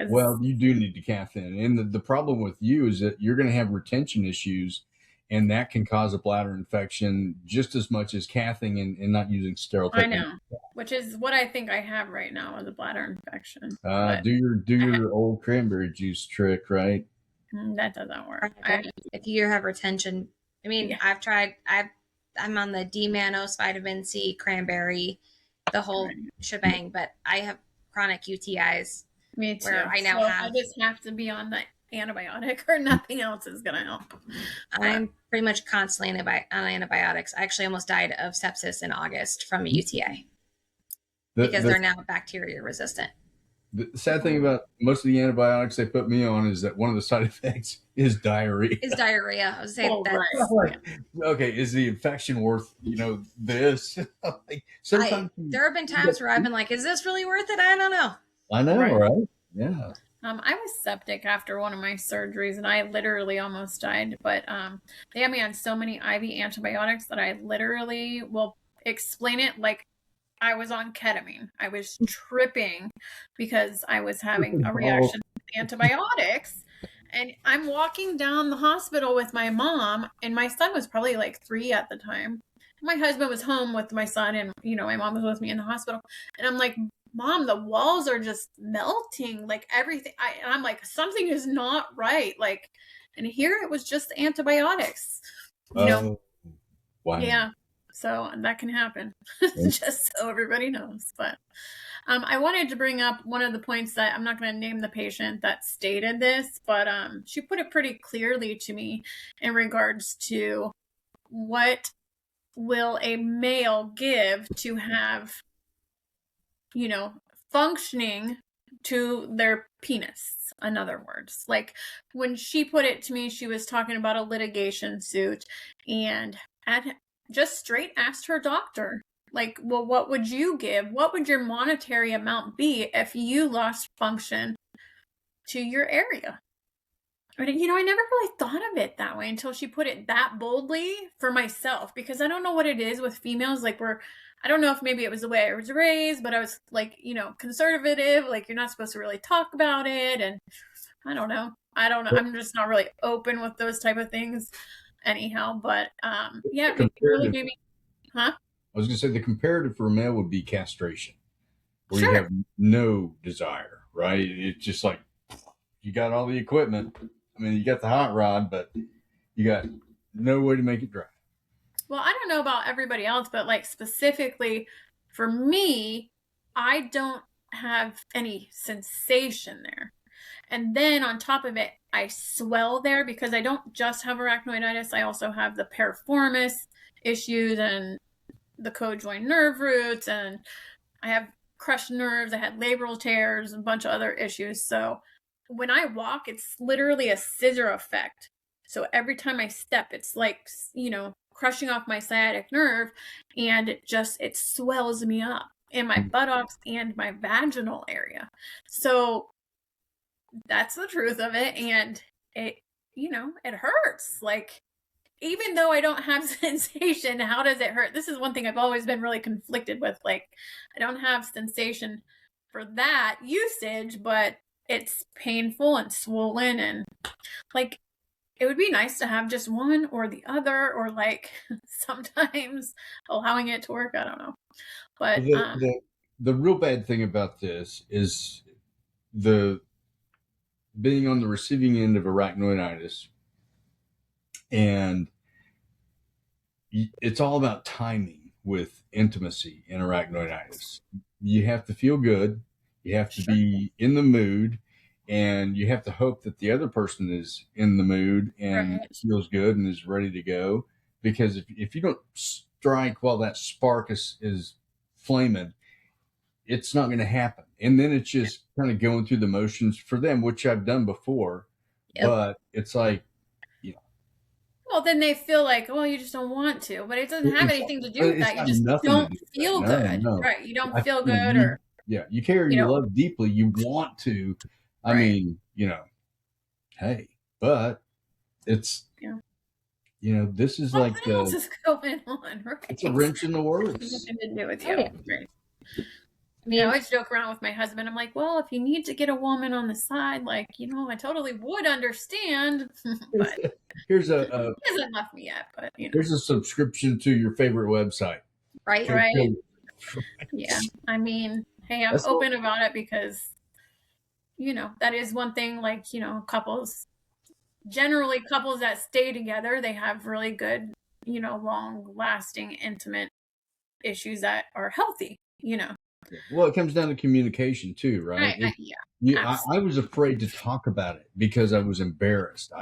Speaker 2: Well, you do need to cath in. And the problem with you is that you're going to have retention issues, and that can cause a bladder infection just as much as cathing and not using sterile techniques.
Speaker 1: I know, which is what I think I have right now is a bladder infection.
Speaker 2: Do your old cranberry juice trick, right?
Speaker 1: That doesn't work.
Speaker 3: If you have retention, I mean, I've tried. I'm on the D-mannose, vitamin C, cranberry, the whole shebang, but I have chronic UTIs.
Speaker 1: Me too.
Speaker 3: Where I now have.
Speaker 1: I just have to be on the antibiotic, or nothing else is going to help.
Speaker 3: I'm pretty much constantly on antibiotics. I actually almost died of sepsis in August from a UTI because they're now bacteria resistant.
Speaker 2: The sad thing about most of the antibiotics they put me on is that one of the side effects is diarrhea.
Speaker 3: I was saying
Speaker 2: okay, is the infection worth, this? Like, sometimes
Speaker 3: there have been times where I've been like, is this really worth it? I don't know.
Speaker 2: I know, right? Yeah.
Speaker 1: I was septic after one of my surgeries, and I literally almost died. But they had me on so many IV antibiotics that I literally will explain it like I was on ketamine. I was tripping because I was having a reaction to the antibiotics. And I'm walking down the hospital with my mom, and my son was probably like 3 at the time. My husband was home with my son, and, my mom was with me in the hospital. And I'm like, Mom, the walls are just melting, like everything. And I'm like, something is not right. Like, and here it was just antibiotics.
Speaker 2: Wow.
Speaker 1: Yeah. So that can happen, just so everybody knows. But I wanted to bring up one of the points that I'm not going to name the patient that stated this, but she put it pretty clearly to me in regards to what will a male give to have, functioning to their penis. In other words, like when she put it to me, she was talking about a litigation suit and just straight asked her doctor, like, well, what would you give? What would your monetary amount be if you lost function to your area? But, I never really thought of it that way until she put it that boldly for myself, because I don't know what it is with females. Like, I don't know if maybe it was the way I was raised, but I was like, conservative. Like, you're not supposed to really talk about it. And I don't know. I'm just not really open with those type of things anyhow. But yeah, it really made me, huh?
Speaker 2: I was going to say the comparative for a male would be castration, where
Speaker 1: Sure.
Speaker 2: you have no desire, right? It's just like you got all the equipment. I mean, you got the hot rod, but you got no way to make it dry.
Speaker 1: Well, I don't know about everybody else, but like specifically for me, I don't have any sensation there. And then on top of it, I swell there because I don't just have arachnoiditis. I also have the piriformis issues and the cojoint nerve roots, and I have crushed nerves. I had labral tears, a bunch of other issues. So when I walk, it's literally a scissor effect. So every time I step, it's like, crushing off my sciatic nerve, and it swells me up in my buttocks and my vaginal area. So that's the truth of it. And it hurts. Like, even though I don't have sensation, how does it hurt? This is one thing I've always been really conflicted with. Like, I don't have sensation for that usage, but it's painful and swollen, and like, it would be nice to have just one or the other, or like sometimes allowing it to work. I don't know. But
Speaker 2: the real bad thing about this is the being on the receiving end of arachnoiditis, and it's all about timing with intimacy in arachnoiditis. You have to feel good, you have to be in the mood, and you have to hope that the other person is in the mood and feels good and is ready to go. Because if you don't strike while that spark is flaming, it's not going to happen. And then it's just kind of going through the motions for them, which I've done before. Yep. But it's like,
Speaker 1: well, then they feel like, well, you just don't want to, but it doesn't have anything to do with that. You just don't feel good, right? You don't feel good, or
Speaker 2: you care, you love deeply, you want to. I mean, hey, but it's this is like
Speaker 1: what else is going on, right?
Speaker 2: It's a wrench in the works.
Speaker 1: Nothing to do with you, right? I mean, I always joke around with my husband. I'm like, well, if you need to get a woman on the side, like, I totally would understand. But
Speaker 2: here's he
Speaker 1: hasn't left me yet, but
Speaker 2: here's a subscription to your favorite website.
Speaker 1: Right. Yeah. I mean, hey, I'm open about it because, that is one thing. Like, couples that stay together, they have really good, long-lasting, intimate issues that are healthy.
Speaker 2: Well, it comes down to communication too, right? I was afraid to talk about it because I was embarrassed.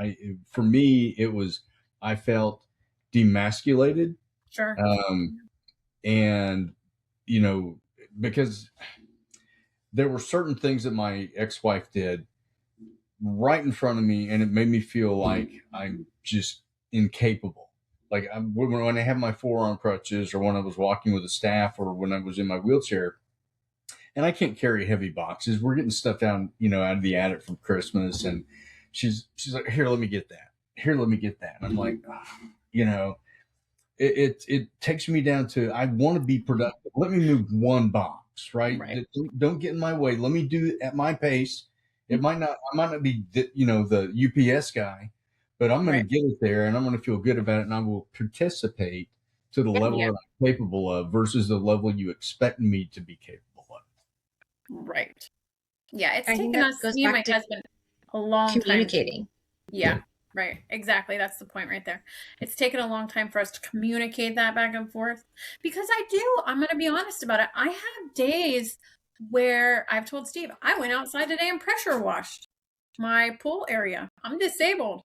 Speaker 2: For me, I felt demasculated.
Speaker 1: Sure.
Speaker 2: And because there were certain things that my ex-wife did right in front of me, and it made me feel like I'm just incapable. Like when I have my forearm crutches, or when I was walking with a staff, or when I was in my wheelchair, and I can't carry heavy boxes. We're getting stuff down, out of the attic from Christmas, and she's like, "Here, let me get that. Here, let me get that." And I'm like, it takes me down to, I want to be productive. Let me move one box, right? Don't get in my way. Let me do it at my pace. I might not be, the UPS guy, but I'm going to get it there, and I'm going to feel good about it, and I will participate to the level that I'm capable of versus the level you expect me to be capable of.
Speaker 1: Right. Yeah, it's taken me and my husband a long time.
Speaker 3: Communicating.
Speaker 1: Yeah, right. Exactly. That's the point right there. It's taken a long time for us to communicate that back and forth, because I'm going to be honest about it. I have days where I've told Steve, I went outside today and pressure washed my pool area. I'm disabled.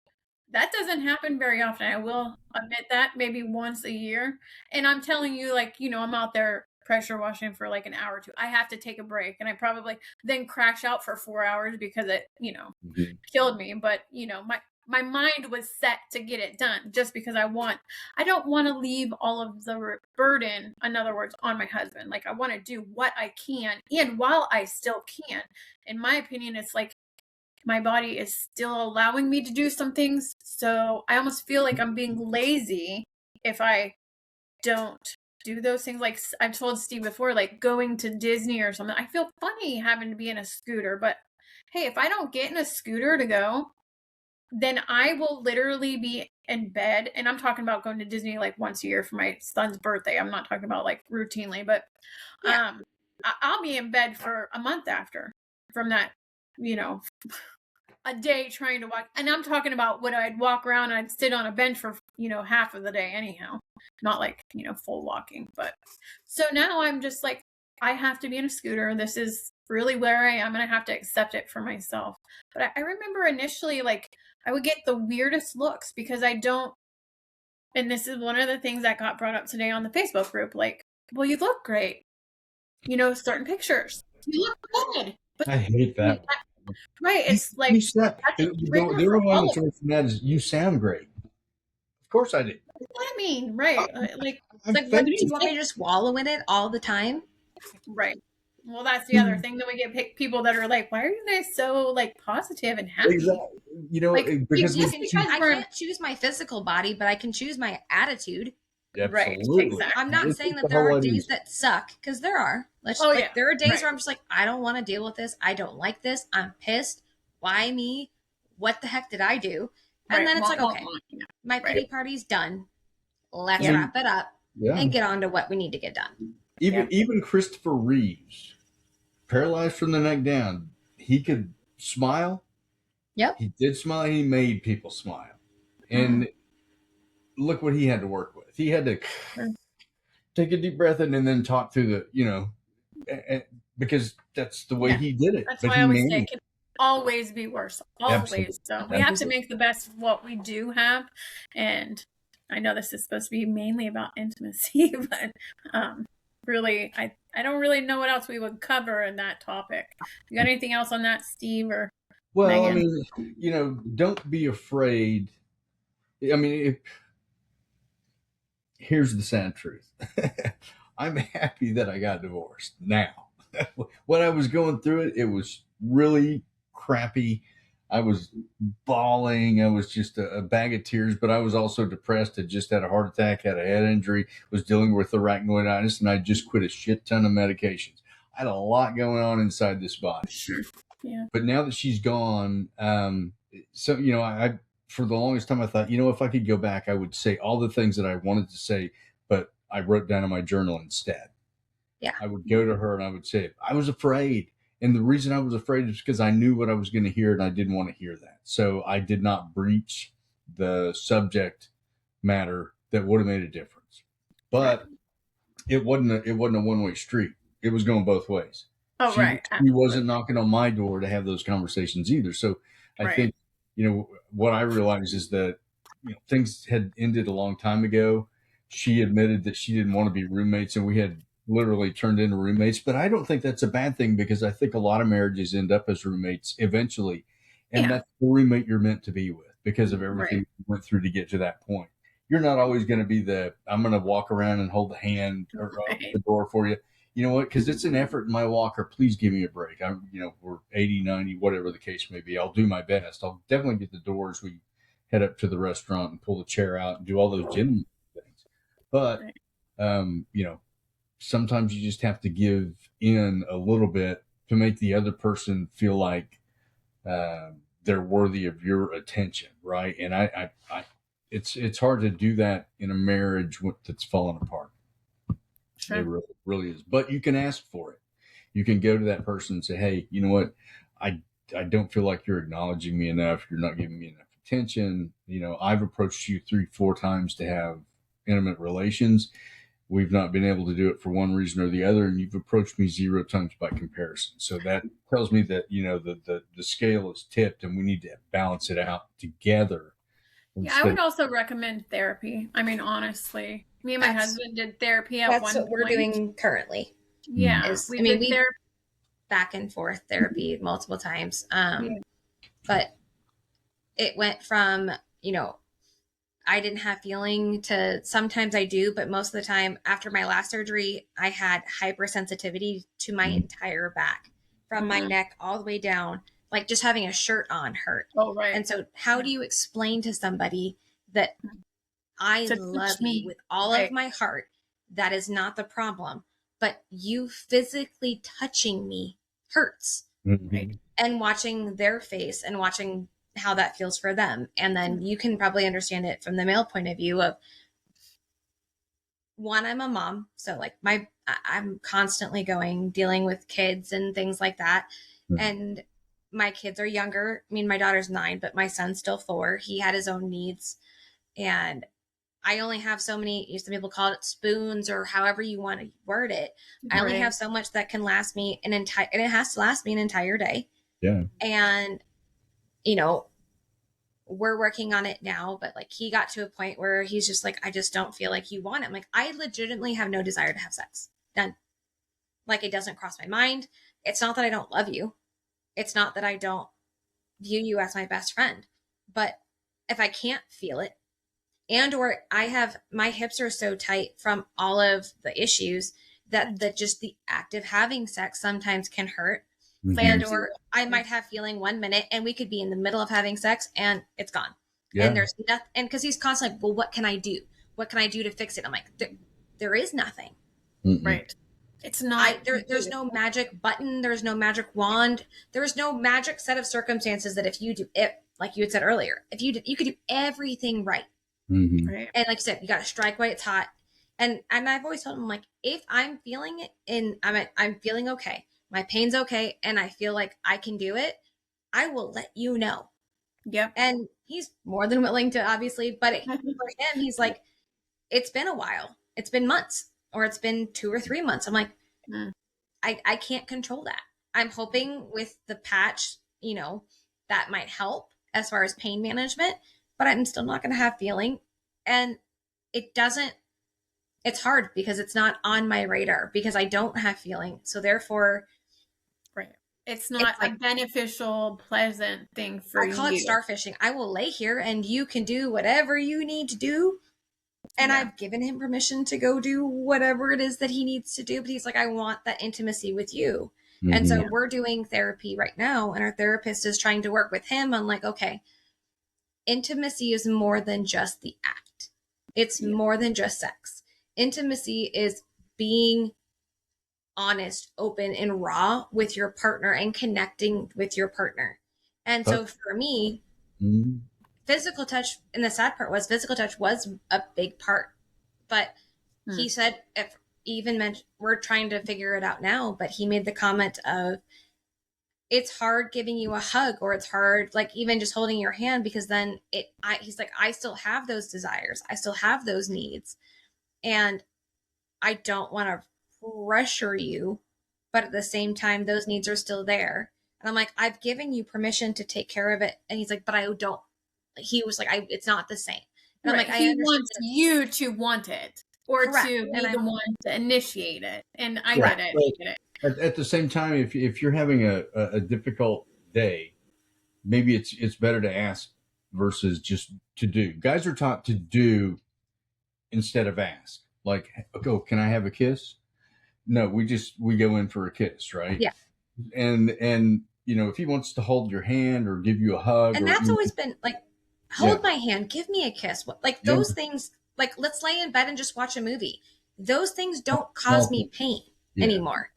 Speaker 1: That doesn't happen very often. I will admit that, maybe once a year. And I'm telling you, like, I'm out there pressure washing for like an hour or two. I have to take a break, and I probably then crash out for 4 hours because it, killed me. But, my mind was set to get it done, just because I don't want to leave all of the burden, in other words, on my husband. Like, I want to do what I can, and while I still can. In my opinion, it's like, my body is still allowing me to do some things. So I almost feel like I'm being lazy if I don't do those things. Like I've told Steve before, like going to Disney or something, I feel funny having to be in a scooter. But hey, if I don't get in a scooter to go, then I will literally be in bed. And I'm talking about going to Disney like once a year for my son's birthday. I'm not talking about like routinely, but I'll be in bed for a month after from that, a day trying to walk. And I'm talking about when I'd walk around and I'd sit on a bench for, half of the day anyhow. Not like, full walking. But so now I'm just like, I have to be in a scooter. This is really where I am, and I have to accept it for myself. But I remember initially, like, I would get the weirdest looks because I don't, and this is one of the things that got brought up today on the Facebook group, like, well, you look great. Certain pictures. You look good. But
Speaker 2: I hate that.
Speaker 1: Right. It's like,
Speaker 2: the only one that's from that is you sound great. Of course I do.
Speaker 1: What does that mean? Right.
Speaker 3: Like, what, do you want me to just wallow in it all the time?
Speaker 1: Right. Well, that's the other thing that we get people that are like, why are you guys so like positive and happy?
Speaker 2: Exactly.
Speaker 3: Because I can't choose my physical body, but I can choose my attitude.
Speaker 1: Right. Exactly.
Speaker 3: I'm not saying that there are days that suck, because there are. There are days where I'm just like, I don't want to deal with this. I don't like this. I'm pissed. Why me? What the heck did I do? And then it's like, okay, my pity party's done. Let's wrap it up and get on to what we need to get done.
Speaker 2: Even Christopher Reeves, paralyzed from the neck down, he could smile.
Speaker 3: Yep.
Speaker 2: He did smile. He made people smile. And look what he had to work with. He had to take a deep breath in and then talk through the, because that's the way he did it.
Speaker 1: That's why I always say it can always be worse. Always.
Speaker 2: Absolutely.
Speaker 1: So we have to make the best of what we do have. And I know this is supposed to be mainly about intimacy, but really, I don't really know what else we would cover in that topic. You got anything else on that, Steve or
Speaker 2: Well,
Speaker 1: Megan?
Speaker 2: I mean, don't be afraid. I mean, here's the sad truth. I'm happy that I got divorced now. When I was going through it, it was really crappy. I was bawling. I was just a bag of tears, but I was also depressed. I just had a heart attack, had a head injury, was dealing with arachnoiditis, and I just quit a shit ton of medications. I had a lot going on inside this body.
Speaker 1: Sure. Yeah.
Speaker 2: But now that she's gone, I for the longest time I thought, if I could go back, I would say all the things that I wanted to say, but I wrote down in my journal instead.
Speaker 3: Yeah.
Speaker 2: I would go to her and I would say, I was afraid. And the reason I was afraid is because I knew what I was going to hear and I didn't want to hear that. So I did not breach the subject matter that would have made a difference. But it wasn't a one-way street. It was going both ways.
Speaker 1: Oh, right.
Speaker 2: She wasn't knocking on my door to have those conversations either. So I think, what I realized is that things had ended a long time ago. She admitted that she didn't want to be roommates, and we had literally turned into roommates. But I don't think that's a bad thing, because I think a lot of marriages end up as roommates eventually. And that's the roommate you're meant to be with because of everything you went through to get to that point. You're not always going to be I'm going to walk around and hold the hand or open the door for you. You know what? Because it's an effort in my walker. Please give me a break. We're 80, 90, whatever the case may be. I'll do my best. I'll definitely get the door as we head up to the restaurant and pull the chair out and do all those gym things. But, sometimes you just have to give in a little bit to make the other person feel like they're worthy of your attention, right? And it's hard to do that in a marriage that's fallen apart. Sure. It really, really is. But you can ask for it. You can go to that person and say, hey, you know what? I don't feel like you're acknowledging me enough. You're not giving me enough attention. I've approached you 3-4 times to have intimate relations. We've not been able to do it for one reason or the other, and you've approached me 0 times by comparison. So that tells me that, the scale is tipped, and we need to balance it out together.
Speaker 1: Yeah, I would also recommend therapy. I mean, honestly, me and my husband did therapy at one point.
Speaker 3: That's what we're doing currently.
Speaker 1: Yeah.
Speaker 3: We back and forth therapy multiple times. But it went from, I didn't have feeling to sometimes I do, but most of the time after my last surgery, I had hypersensitivity to my entire back, from my neck all the way down. like just having a shirt on hurt.
Speaker 1: Oh, right.
Speaker 3: And so how do you explain to somebody that I love you with all of my heart? That is not the problem, but you physically touching me hurts.
Speaker 2: Mm-hmm.
Speaker 3: And watching their face and watching how that feels for them. And then you can probably understand it from the male point of view of, one, I'm a mom. So like I'm constantly dealing with kids and things like that. Mm-hmm. And my kids are younger. I mean, my daughter's 9, but my son's still 4. He had his own needs. And I only have so many, some people call it spoons or however you want to word it. I only have so much that can last me and it has to last me an entire day.
Speaker 2: Yeah.
Speaker 3: And, we're working on it now, but like he got to a point where he's just like, I just don't feel like you want it. I'm like, I legitimately have no desire to have sex. Done. Like, it doesn't cross my mind. It's not that I don't love you. It's not that I don't view you as my best friend. But if I can't feel it, and or my hips are so tight from all of the issues that just the act of having sex sometimes can hurt. Mm-hmm. And or I might have feeling 1 minute and we could be in the middle of having sex and it's gone. Yeah. And there's nothing. And because he's constantly like, well, what can I do? What can I do to fix it? I'm like, there is nothing.
Speaker 1: Mm-mm. Right. It's not.
Speaker 3: There's no magic button. There's no magic wand. There's no magic set of circumstances that if you do it, like you had said earlier, if you could do everything right.
Speaker 2: Mm-hmm.
Speaker 3: Right. And like you said, you got to strike while it's hot. And I've always told him, like, if I'm feeling it and I'm feeling okay, my pain's okay, and I feel like I can do it, I will let you know.
Speaker 1: Yep.
Speaker 3: And he's more than willing to, obviously, but for him, he's like, it's been a while. It's been months, or it's been 2 or 3 months. I'm like, I can't control that. I'm hoping with the patch, that might help as far as pain management, but I'm still not going to have feeling. And it's hard because it's not on my radar because I don't have feeling. So therefore,
Speaker 1: it's not a beneficial, pleasant thing for you.
Speaker 3: I call it starfishing. I will lay here and you can do whatever you need to do. And I've given him permission to go do whatever it is that he needs to do. But he's like, I want that intimacy with you. Mm-hmm. And so we're doing therapy right now. And our therapist is trying to work with him on like, okay, intimacy is more than just the act. It's more than just sex. Intimacy is being honest, open, and raw with your partner and connecting with your partner. And so for me, physical touch, and the sad part was physical touch was a big part. But he said, if even mentioned, we're trying to figure it out now, but he made the comment of, it's hard giving you a hug, or it's hard, like even just holding your hand, because then he's like, I still have those desires. I still have those needs. And I don't want to pressure you, but at the same time, those needs are still there. And I'm like, I've given you permission to take care of it. And he's like, but I don't. He was like, it's not the same. And I'm like,
Speaker 1: he wants you to want it, or to be the one to initiate it. And I get it.
Speaker 2: At the same time, if you're having a difficult day, maybe it's better to ask versus just to do. Guys are taught to do instead of ask. Like, oh, can I have a kiss? No, we go in for a kiss, right?
Speaker 3: Yeah.
Speaker 2: And if he wants to hold your hand or give you a hug,
Speaker 3: and that's always been like, hold my hand, give me a kiss. Like those things, like let's lay in bed and just watch a movie. Those things don't cause me pain anymore.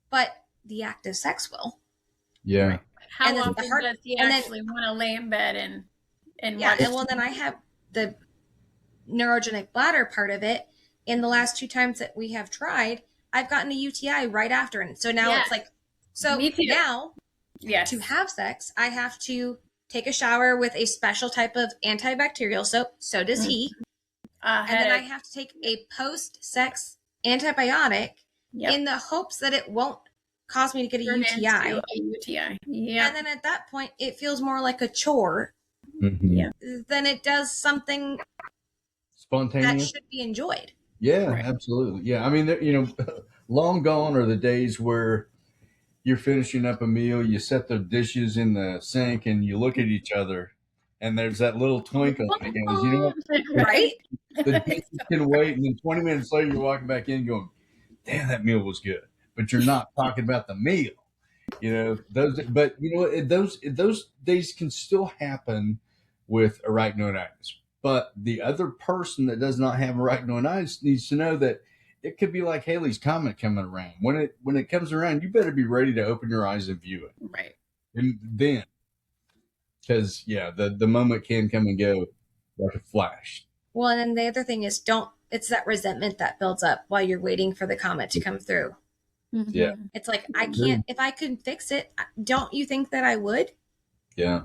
Speaker 3: But the act of sex will.
Speaker 2: Yeah.
Speaker 1: Right. How often does he actually want to lay in bed and watch?
Speaker 3: And well, then I have the neurogenic bladder part of it. In the last 2 times that we have tried, I've gotten a UTI right after. And so now it's like, now to have sex, I have to take a shower with a special type of antibacterial soap. So does he. And then I have to take a post-sex antibiotic in the hopes that it won't cause me to get a UTI.
Speaker 1: Yeah.
Speaker 3: And then at that point, it feels more like a chore than it does something
Speaker 2: spontaneous
Speaker 3: that should be enjoyed.
Speaker 2: Yeah, absolutely. Yeah. I mean, long gone are the days where you're finishing up a meal, you set the dishes in the sink, and you look at each other, and there's that little twinkle.
Speaker 3: Right?
Speaker 2: The dishes can wait, and then 20 minutes later, you're walking back in going, damn, that meal was good. But you're not talking about the meal. Those, but those days can still happen with arachnoiditis. But the other person that does not have arachnoiditis needs to know that it could be like Haley's comet coming around. When it comes around, you better be ready to open your eyes and view it.
Speaker 1: Right.
Speaker 2: And then, because the moment can come and go like a flash.
Speaker 3: Well, and then the other thing is it's that resentment that builds up while you're waiting for the comet to come through.
Speaker 1: Mm-hmm.
Speaker 2: Yeah.
Speaker 3: It's like, I can't, if I could fix it, don't you think that I would?
Speaker 2: Yeah.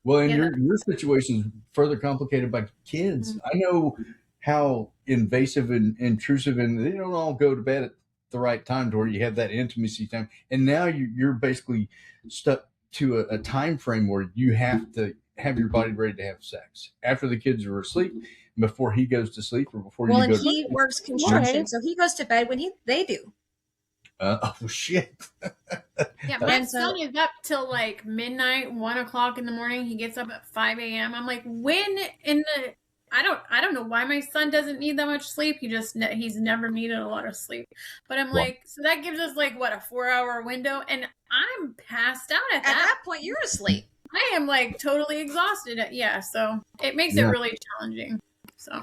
Speaker 2: Well, and your situation is further complicated by kids.
Speaker 1: Mm-hmm.
Speaker 2: I know how invasive and intrusive, and they don't all go to bed at the right time to where you have that intimacy time. And now you're basically stuck to a time frame where you have to have your body ready to have sex after the kids are asleep, before he goes to sleep, or before you go to sleep.
Speaker 3: Well, and he works construction, so he goes to bed when they do.
Speaker 2: Oh, shit.
Speaker 1: Yeah, my son is up till like midnight, 1 o'clock in the morning. He gets up at 5 a.m. I'm like, I don't know why my son doesn't need that much sleep. He's never needed a lot of sleep. But I'm like, so that gives us like what, a 4-hour window, and I'm passed out at
Speaker 3: that point. You're asleep.
Speaker 1: I am like totally exhausted. So it makes it really challenging. So.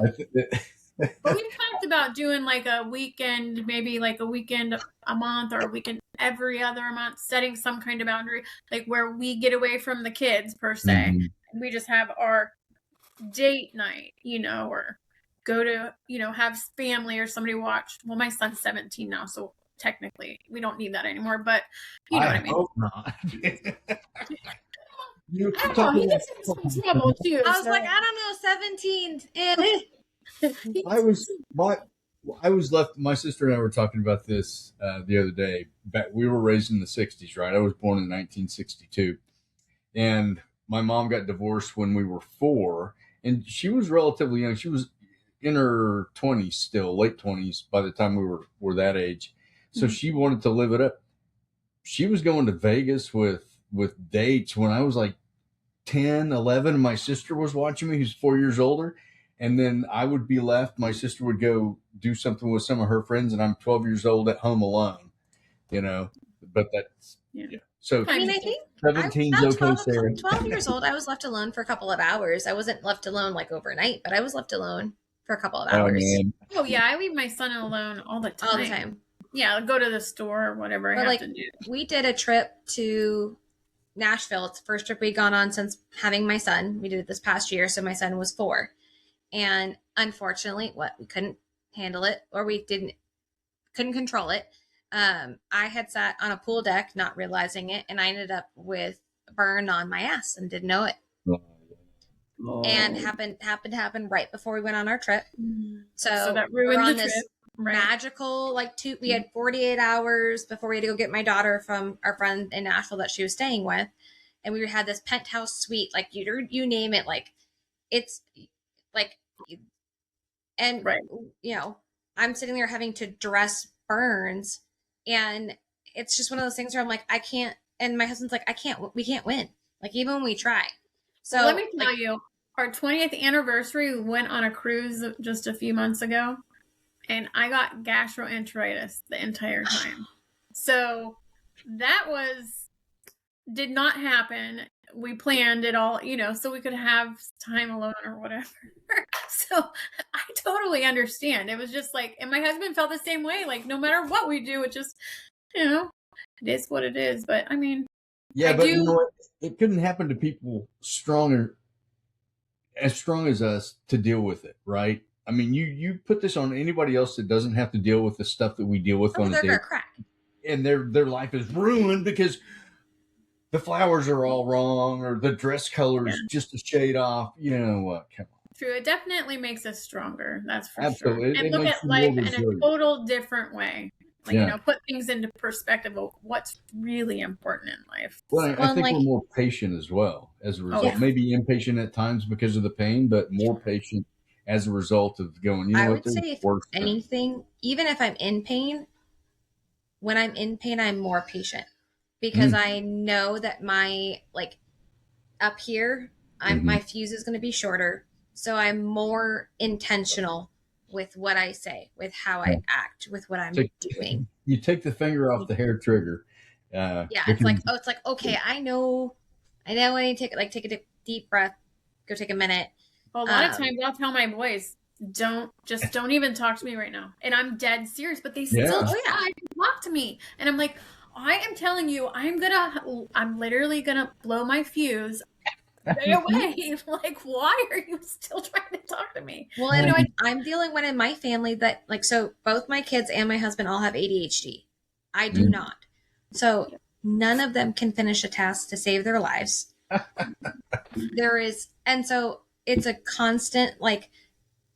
Speaker 1: But we've talked about doing like a weekend, maybe like a weekend a month, or a weekend every other month, setting some kind of boundary, like where we get away from the kids per se. Mm-hmm. We just have our date night, or go to, have family or somebody watch. Well, my son's 17 now, so technically we don't need that anymore, but you know what I mean.
Speaker 2: Hope not.
Speaker 1: He gets in some trouble too.
Speaker 3: I was like, I don't know, 17.
Speaker 2: I was left. My sister and I were talking about this the other day. We were raised in the 60s, right? I was born in 1962, and my mom got divorced when we were 4, and she was relatively young. She was in her 20s still, late 20s by the time we were that age. So she wanted to live it up. She was going to Vegas with dates when I was like 10, 11, and my sister was watching me, who's 4 years older. And then I would be left. My sister would go do something with some of her friends, and I'm 12 years old at home alone, But that's, So
Speaker 3: I mean, I think
Speaker 2: 17's okay, Sarah.
Speaker 3: 12 years old, I was left alone for a couple of hours. I wasn't left alone like overnight, but I was left alone for a couple of hours.
Speaker 1: Oh, yeah. I leave my son alone all the time.
Speaker 3: All the time.
Speaker 1: Yeah, I'll go to the store or whatever I have to do.
Speaker 3: We did a trip to Nashville. It's the first trip we'd gone on since having my son. We did it this past year, so my son was 4. And unfortunately, we couldn't handle it, or we couldn't control it. I had sat on a pool deck, not realizing it, and I ended up with a burn on my ass and didn't know it. Oh. And happened to happen right before we went on our trip. So
Speaker 1: that ruined the trip.
Speaker 3: Magical, we had 48 hours before we had to go get my daughter from our friend in Nashville that she was staying with, and we had this penthouse suite, you name it, it's and
Speaker 1: right.
Speaker 3: I'm sitting there having to dress burns, and it's just one of those things where I'm like, I can't, and my husband's like, we can't win, even when we try. So
Speaker 1: let me tell you, our 20th anniversary, we went on a cruise just a few months ago, and I got gastroenteritis the entire time. So that did not happen. We planned it all, so we could have time alone or whatever. So I totally understand. It was just and my husband felt the same way. No matter what we do, it just, it is what it is. But I mean,
Speaker 2: you know what? It couldn't happen to people as strong as us to deal with it, right? I mean, you put this on anybody else that doesn't have to deal with the stuff that we deal with on a day, and their life is ruined because the flowers are all wrong, or the dress color is just a shade off. You know what? Come on.
Speaker 1: True. It definitely makes us stronger. That's for
Speaker 2: Absolutely.
Speaker 1: sure. And look at life in a total different way. Put things into perspective of what's really important in life.
Speaker 2: Well, I think we're more patient as well as a result. Oh, yeah. Maybe impatient at times because of the pain, but more patient as a result of going,
Speaker 3: I would say if anything, even if I'm in pain, when I'm in pain, I'm more patient. Because I know that my, up here, my fuse is going to be shorter. So I'm more intentional with what I say, with how I act, with what I'm doing.
Speaker 2: You take the finger off the hair trigger
Speaker 3: Yeah,
Speaker 2: because,
Speaker 3: it's like, okay, I know I need to take a deep breath, go take a minute.
Speaker 1: Well, a lot of times I'll tell my boys, don't even talk to me right now. And I'm dead serious, but they still
Speaker 2: yeah.
Speaker 1: try to talk to me. And I'm like, I am telling you, I'm literally gonna blow my fuse. Stay away. Like, why are you still trying to talk to me?
Speaker 3: Well, and I'm the only one in my family that so both my kids and my husband all have ADHD. I do not. So none of them can finish a task to save their lives. And so it's a constant, like,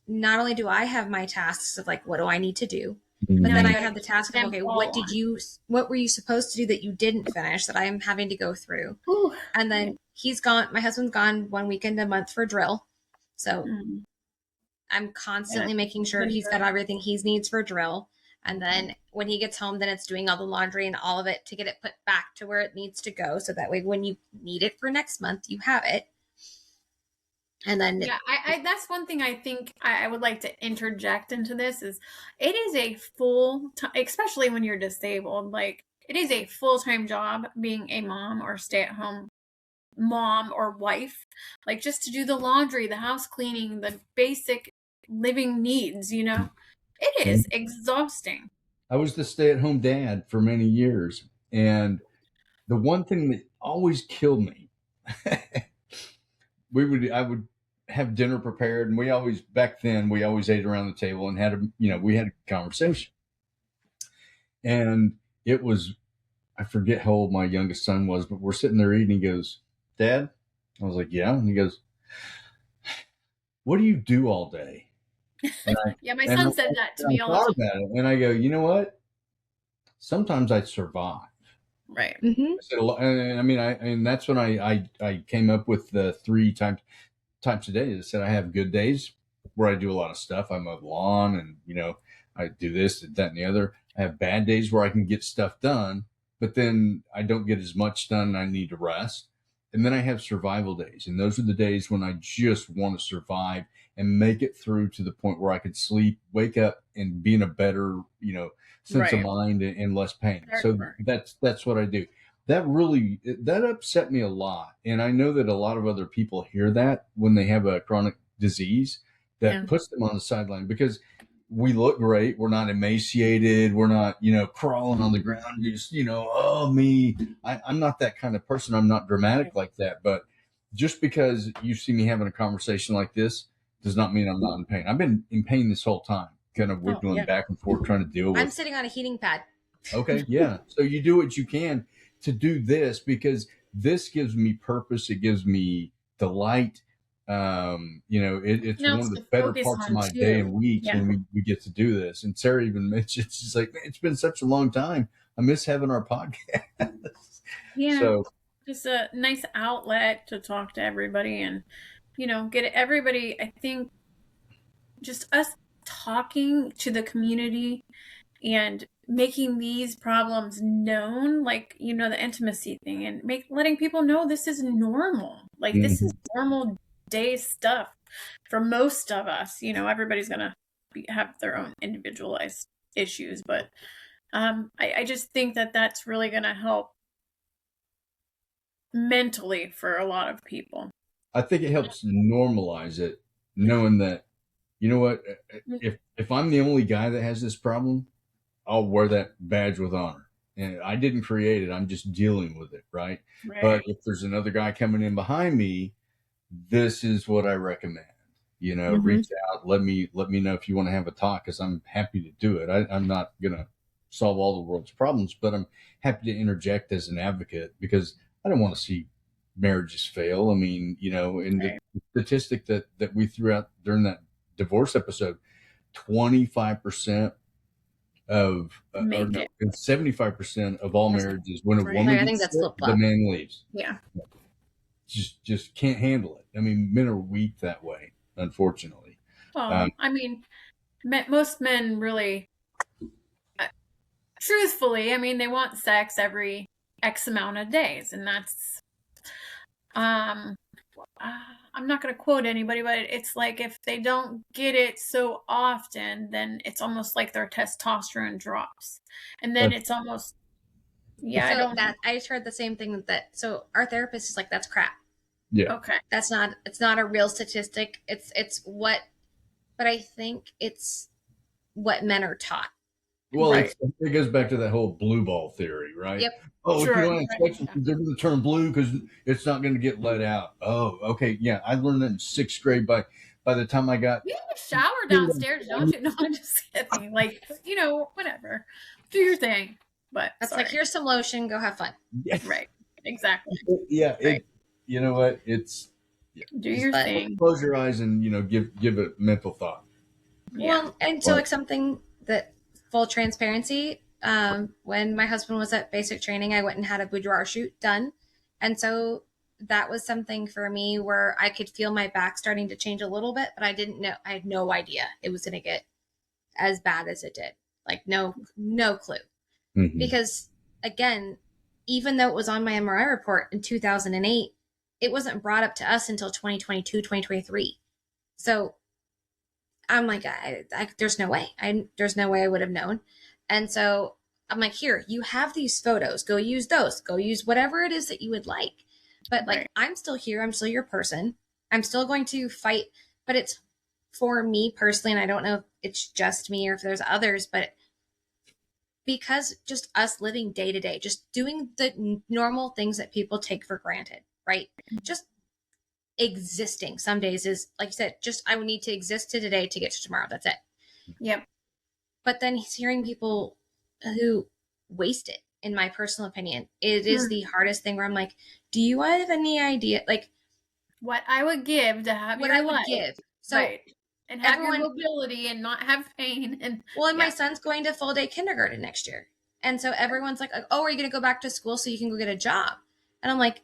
Speaker 3: not only do I have my tasks of like, what do I need to do? But then I have the task of, okay, what were you supposed to do that you didn't finish that I'm having to go through?
Speaker 1: Ooh.
Speaker 3: And then my husband's gone 1 weekend a month for drill. So I'm constantly making sure he's got everything he needs for drill. And then when he gets home, then it's doing all the laundry and all of it to get it put back to where it needs to go. So that way, when you need it for next month, you have it. And then
Speaker 1: I that's one thing I think I would like to interject into this is it is a full time, especially when you're disabled, like it is a full-time job being a mom or stay-at-home mom or wife, like just to do the laundry, the house cleaning, the basic living needs, it is exhausting.
Speaker 2: I was the stay-at-home dad for many years, and the one thing that always killed me, I would have dinner prepared, and back then we always ate around the table and we had a conversation. And it was, I forget how old my youngest son was, but we're sitting there eating. He goes, "Dad?" I was like, "Yeah." And he goes, "What do you do all day?"
Speaker 1: Yeah, my son said that to me all the time.
Speaker 2: And I go, "You know what? Sometimes I survive."
Speaker 1: Right.
Speaker 3: Mm-hmm.
Speaker 2: And that's when I came up with the 3 times a day. I said I have good days where I do a lot of stuff. I mow the lawn and, I do this, that, and the other. I have bad days where I can get stuff done, but then I don't get as much done and I need to rest. And then I have survival days. And those are the days when I just want to survive and make it through to the point where I could sleep, wake up, and be in a better, sense of mind and less pain. So that's what I do. That upset me a lot. And I know that a lot of other people hear that when they have a chronic disease that puts them on the sideline, because we look great. We're not emaciated. We're not, crawling on the ground. Just, oh, me. I'm not that kind of person. I'm not dramatic like that. But just because you see me having a conversation like this does not mean I'm not in pain. I've been in pain this whole time, kind of wiggling back and forth, trying to deal with.
Speaker 3: I'm sitting on a heating pad.
Speaker 2: Okay. Yeah. So you do what you can to do this, because this gives me purpose. It gives me delight. It's one of the better parts of my day and week when we get to do this. And Sarah even mentioned, she's like, "Man, it's been such a long time. I miss having our podcast."
Speaker 1: Yeah. So just a nice outlet to talk to everybody and, get everybody. I think just us talking to the community and making these problems known, like, the intimacy thing, and letting people know this is normal. Like, this is normal day stuff for most of us. Everybody's going to have their own individualized issues, but I just think that that's really going to help mentally for a lot of people.
Speaker 2: I think it helps normalize it, knowing that, you know what, if I'm the only guy that has this problem, I'll wear that badge with honor. And I didn't create it. I'm just dealing with it. Right. But if there's another guy coming in behind me, this is what I recommend. Reach out, let me know if you want to have a talk, because I'm happy to do it. I'm not going to solve all the world's problems, but I'm happy to interject as an advocate, because I don't want to see marriages fail. I mean, in the statistic that we threw out during that divorce episode, 25% of 75% of all marriages, when a woman gets sick, the man leaves.
Speaker 1: Yeah.
Speaker 2: Just can't handle it. I mean, men are weak that way, unfortunately.
Speaker 1: Well, most men really, truthfully, they want sex every X amount of days, and that's, I'm not going to quote anybody, but it's like if they don't get it so often, then it's almost like their testosterone drops, and then it's almost Yeah, I
Speaker 3: So
Speaker 1: don't.
Speaker 3: that I just heard the same thing so our therapist is like, that's crap.
Speaker 2: Yeah.
Speaker 1: Okay.
Speaker 3: It's not a real statistic. It's what, but I think it's what men are taught.
Speaker 2: Well,
Speaker 1: Right.
Speaker 2: it goes back to that whole blue ball theory, right?
Speaker 3: Yep.
Speaker 2: Oh, if you
Speaker 1: Sure.
Speaker 2: don't have
Speaker 1: Right.
Speaker 2: sex, they're going to turn blue because it's not going to get let out. Oh, okay. Yeah, I learned that in sixth grade. By the time I got
Speaker 1: You have a shower downstairs, don't you? No, I'm just kidding. Like, whatever. Do your thing. But
Speaker 3: That's
Speaker 1: sorry.
Speaker 3: like, here's some lotion, go have fun.
Speaker 2: yeah,
Speaker 1: Right. Exactly.
Speaker 2: yeah,
Speaker 1: Right.
Speaker 2: you know what? It's
Speaker 1: Do your
Speaker 3: But-
Speaker 1: thing.
Speaker 2: close your eyes and give it mental thought.
Speaker 1: Yeah.
Speaker 3: Well, and so like something that full transparency, when my husband was at basic training, I went and had a boudoir shoot done. And so that was something for me where I could feel my back starting to change a little bit, but I didn't know, I had no idea it was going to get as bad as it did. Like no clue.
Speaker 2: Mhm.
Speaker 3: Because again, even though it was on my MRI report in 2008, it wasn't brought up to us until 2022, 2023. So I'm like, there's no way. There's no way I would have known. And so I'm like, here, you have these photos. Go use those. Go use whatever it is that you would like. But like,
Speaker 1: Right.
Speaker 3: I'm still here. I'm still your person. I'm still going to fight. But it's for me personally, and I don't know if it's just me or if there's others, but because just us living day to day, just doing the normal things that people take for granted, right? Just existing some days is, like you said, just I would need to exist to today to get to tomorrow. That's it.
Speaker 1: Yep.
Speaker 3: But then hearing people who waste it, in my personal opinion, it is the hardest thing where I'm like, do you have any idea, like,
Speaker 1: What I would give to have
Speaker 3: what
Speaker 1: your
Speaker 3: I would
Speaker 1: life.
Speaker 3: give? So
Speaker 1: Right. And have
Speaker 3: everyone-
Speaker 1: your mobility and not have pain. And
Speaker 3: Well, and
Speaker 1: yeah.
Speaker 3: my son's going to full day kindergarten next year. And so everyone's like, oh, are you going to go back to school so you can go get a job? And I'm like,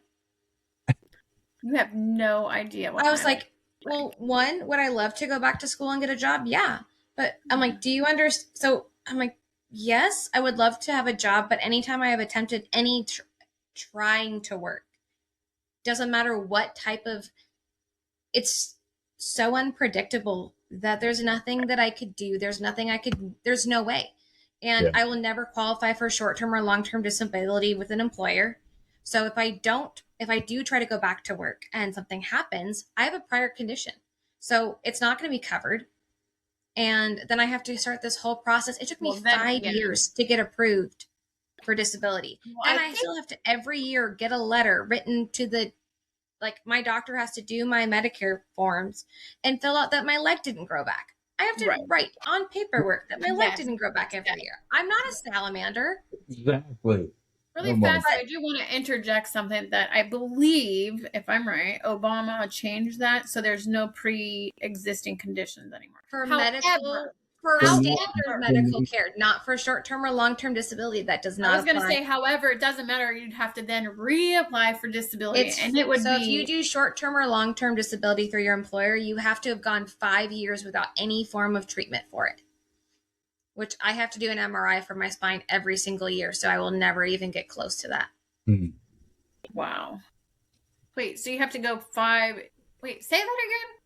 Speaker 1: You have no idea what
Speaker 3: I was
Speaker 1: my
Speaker 3: like, well, one, would I love to go back to school and get a job? Yeah. But I'm like, do you understand? So I'm like, yes, I would love to have a job. But anytime I have attempted any trying to work, doesn't matter what type of, it's so unpredictable that there's nothing that I could do. There's no way. And
Speaker 2: Yeah.
Speaker 3: I will never qualify for short-term or long-term disability with an employer. So if I do try to go back to work and something happens, I have a prior condition. So it's not going to be covered. And then I have to start this whole process. It took me 5 years to get approved for disability.
Speaker 1: Well,
Speaker 3: and I still have to every year get a letter written to my doctor has to do my Medicare forms and fill out that my leg didn't grow back. I have to write on paperwork that my leg didn't grow back every year. I'm not a salamander.
Speaker 2: Exactly.
Speaker 1: Really fast, I do want to interject something that I believe, if I'm right, Obama changed that so there's no pre-existing conditions anymore.
Speaker 3: For
Speaker 1: However,
Speaker 3: standard medical care, not for short-term or long-term disability. That does not apply.
Speaker 1: I was going to say, however, it doesn't matter. You'd have to then reapply for disability. And it would
Speaker 3: so if you do short-term or long-term disability through your employer, you have to have gone 5 years without any form of treatment for it. Which I have to do an MRI for my spine every single year, so I will never even get close to that.
Speaker 1: Wow. Wait, so you have to go 5... Wait, say that again?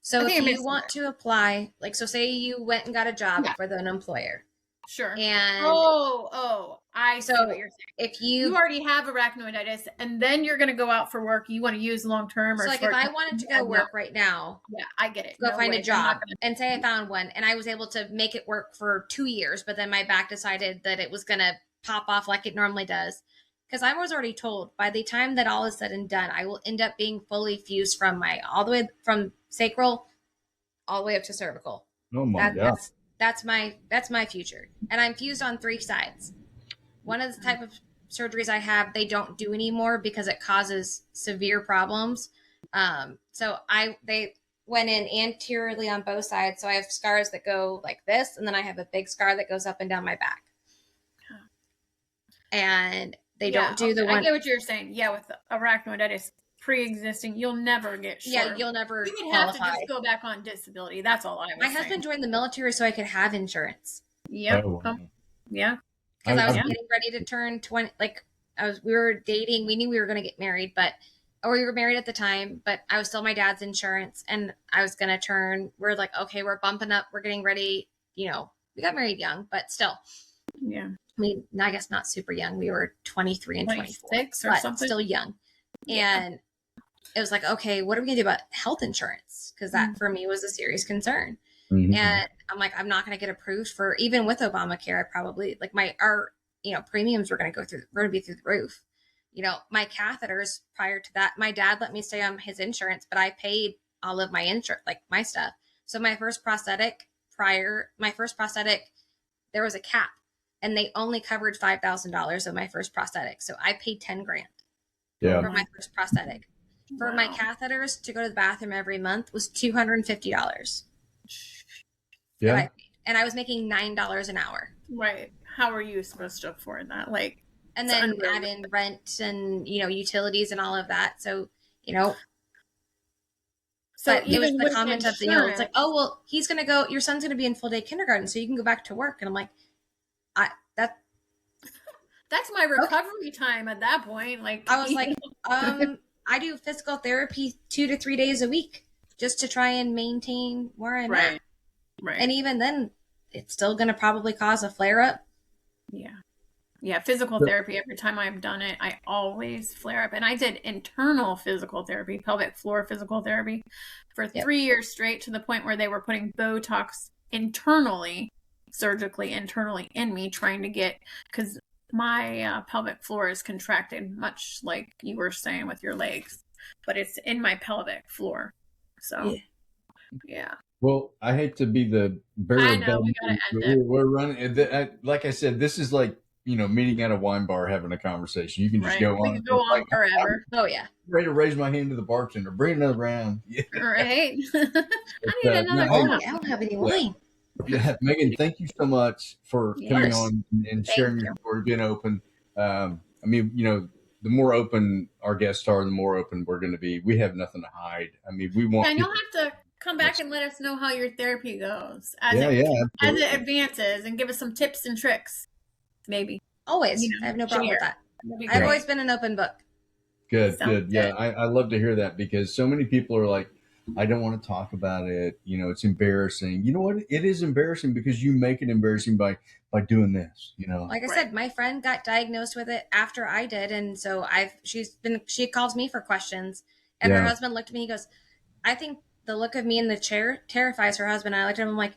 Speaker 3: So if you want to apply, so say you went and got a job for an employer.
Speaker 1: Sure.
Speaker 3: And
Speaker 1: I see what you're saying.
Speaker 3: If
Speaker 1: you already have arachnoiditis and then you're going to go out for work, you want to use long-term or
Speaker 3: if I wanted to go work right now.
Speaker 1: Yeah, I get it.
Speaker 3: Go find a job and say I found one and I was able to make it work for 2 years, but then my back decided that it was going to pop off like it normally does. Because I was already told by the time that all is said and done, I will end up being fully fused from all the way from sacral all the way up to cervical.
Speaker 2: Oh my God.
Speaker 3: That's my future. And I'm fused on 3 sides. One of the type of surgeries I have, they don't do anymore because it causes severe problems. So they went in anteriorly on both sides. So I have scars that go like this, and then I have a big scar that goes up and down my back. And they don't do the one.
Speaker 1: I get what you're saying. Yeah, with arachnoiditis pre-existing, you'll never get short.
Speaker 3: Yeah, you'll never.
Speaker 1: You would have to just go back on disability. That's all I was
Speaker 3: My
Speaker 1: saying.
Speaker 3: husband joined the military so I could have insurance.
Speaker 1: Yep. Yeah.
Speaker 3: Because I was getting ready to turn 20. We were dating. We knew we were going to get married, or we were married at the time, but I was still my dad's insurance, and I was going to turn. We're like, okay, we're bumping up. We're getting ready. We got married young, but still.
Speaker 1: Yeah.
Speaker 3: I mean, I guess not super young. We were 23 and 24,
Speaker 1: 26 or
Speaker 3: but
Speaker 1: something.
Speaker 3: still young.
Speaker 1: Yeah.
Speaker 3: And it was like, okay, what are we gonna do about health insurance? Because that for me was a serious concern.
Speaker 2: Mhm.
Speaker 3: And I'm like, I'm not gonna get approved for, even with Obamacare. I probably like our premiums were gonna be through the roof. My catheters prior to that, my dad let me stay on his insurance, but I paid all of my insurance, like my stuff. So my first prosthetic, there was a cap, and they only covered $5,000 of my first prosthetic. So I paid $10,000
Speaker 2: Yeah.
Speaker 3: for my first prosthetic. For my catheters to go to the bathroom every month was $250.
Speaker 2: Yeah.
Speaker 3: And I was making $9 an hour.
Speaker 1: Right. How are you supposed to afford that? Like,
Speaker 3: and then add in rent and utilities and all of that. So but it was the comment of it's like, oh well, he's gonna go. Your son's gonna be in full day kindergarten, so you can go back to work. And I'm like,
Speaker 1: that's my recovery time at that point. Like,
Speaker 3: I was like, I do physical therapy 2 to 3 days a week just to try and maintain where I'm at.
Speaker 1: Right.
Speaker 3: And even then, it's still gonna probably cause a flare up.
Speaker 1: Yeah, physical therapy, every time I've done it, I always flare up. And I did internal physical therapy, pelvic floor physical therapy for 3 years straight, to the point where they were putting Botox surgically internally in me, trying to get, because my pelvic floor is contracted, much like you were saying with your legs, but it's in my pelvic floor. So, yeah.
Speaker 2: Well, I hate to be the bearer of bad news. We're running. Like I said, this is like, meeting at a wine bar, having a conversation. You can just go on.
Speaker 1: We can go on forever.
Speaker 3: Oh yeah.
Speaker 2: I'm ready to raise my hand to the bartender. Bring another round. Yeah.
Speaker 1: Right. I need another
Speaker 3: wine. I don't have any wine.
Speaker 2: Yeah, Megan, thank you so much for coming on and sharing your story, being open. I mean, the more open our guests are, the more open we're going to be. We have nothing to hide. I mean, we want.
Speaker 1: And you'll have to come back and let us know how your therapy goes as it advances, and give us some tips and tricks. Maybe.
Speaker 3: Always. I have no problem with that. I've always been an open book.
Speaker 2: Good. Yeah, I love to hear that, because so many people are like, I don't want to talk about it. It's embarrassing. You know what? It is embarrassing because you make it embarrassing by doing this,
Speaker 3: Like I said, my friend got diagnosed with it after I did. And so she calls me for questions, and her husband looked at me, he goes, I think the look of me in the chair terrifies her husband. I looked at him, I'm like,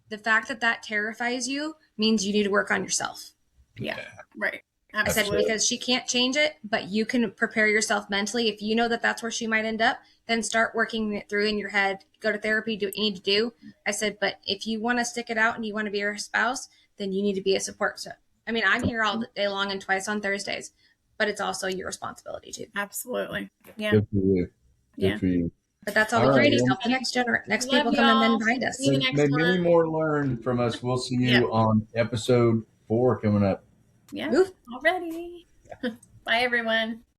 Speaker 3: the fact that terrifies you means you need to work on yourself.
Speaker 1: Yeah. Right.
Speaker 3: Absolutely. I said, because she can't change it, but you can prepare yourself mentally. If you know that that's where she might end up, then start working it through in your head. Go to therapy, do what you need to do. I said, but if you want to stick it out and you want to be her spouse, then you need to be a support. So, I mean, I'm here all day long and twice on Thursdays, but it's also your responsibility too.
Speaker 1: Absolutely. Yeah.
Speaker 2: Good for you. Good for you.
Speaker 3: But that's all we can do. Help the next people come and then behind us.
Speaker 2: Many more learn from us. We'll see you on episode 4 coming up.
Speaker 1: Yeah. Already. Bye, everyone.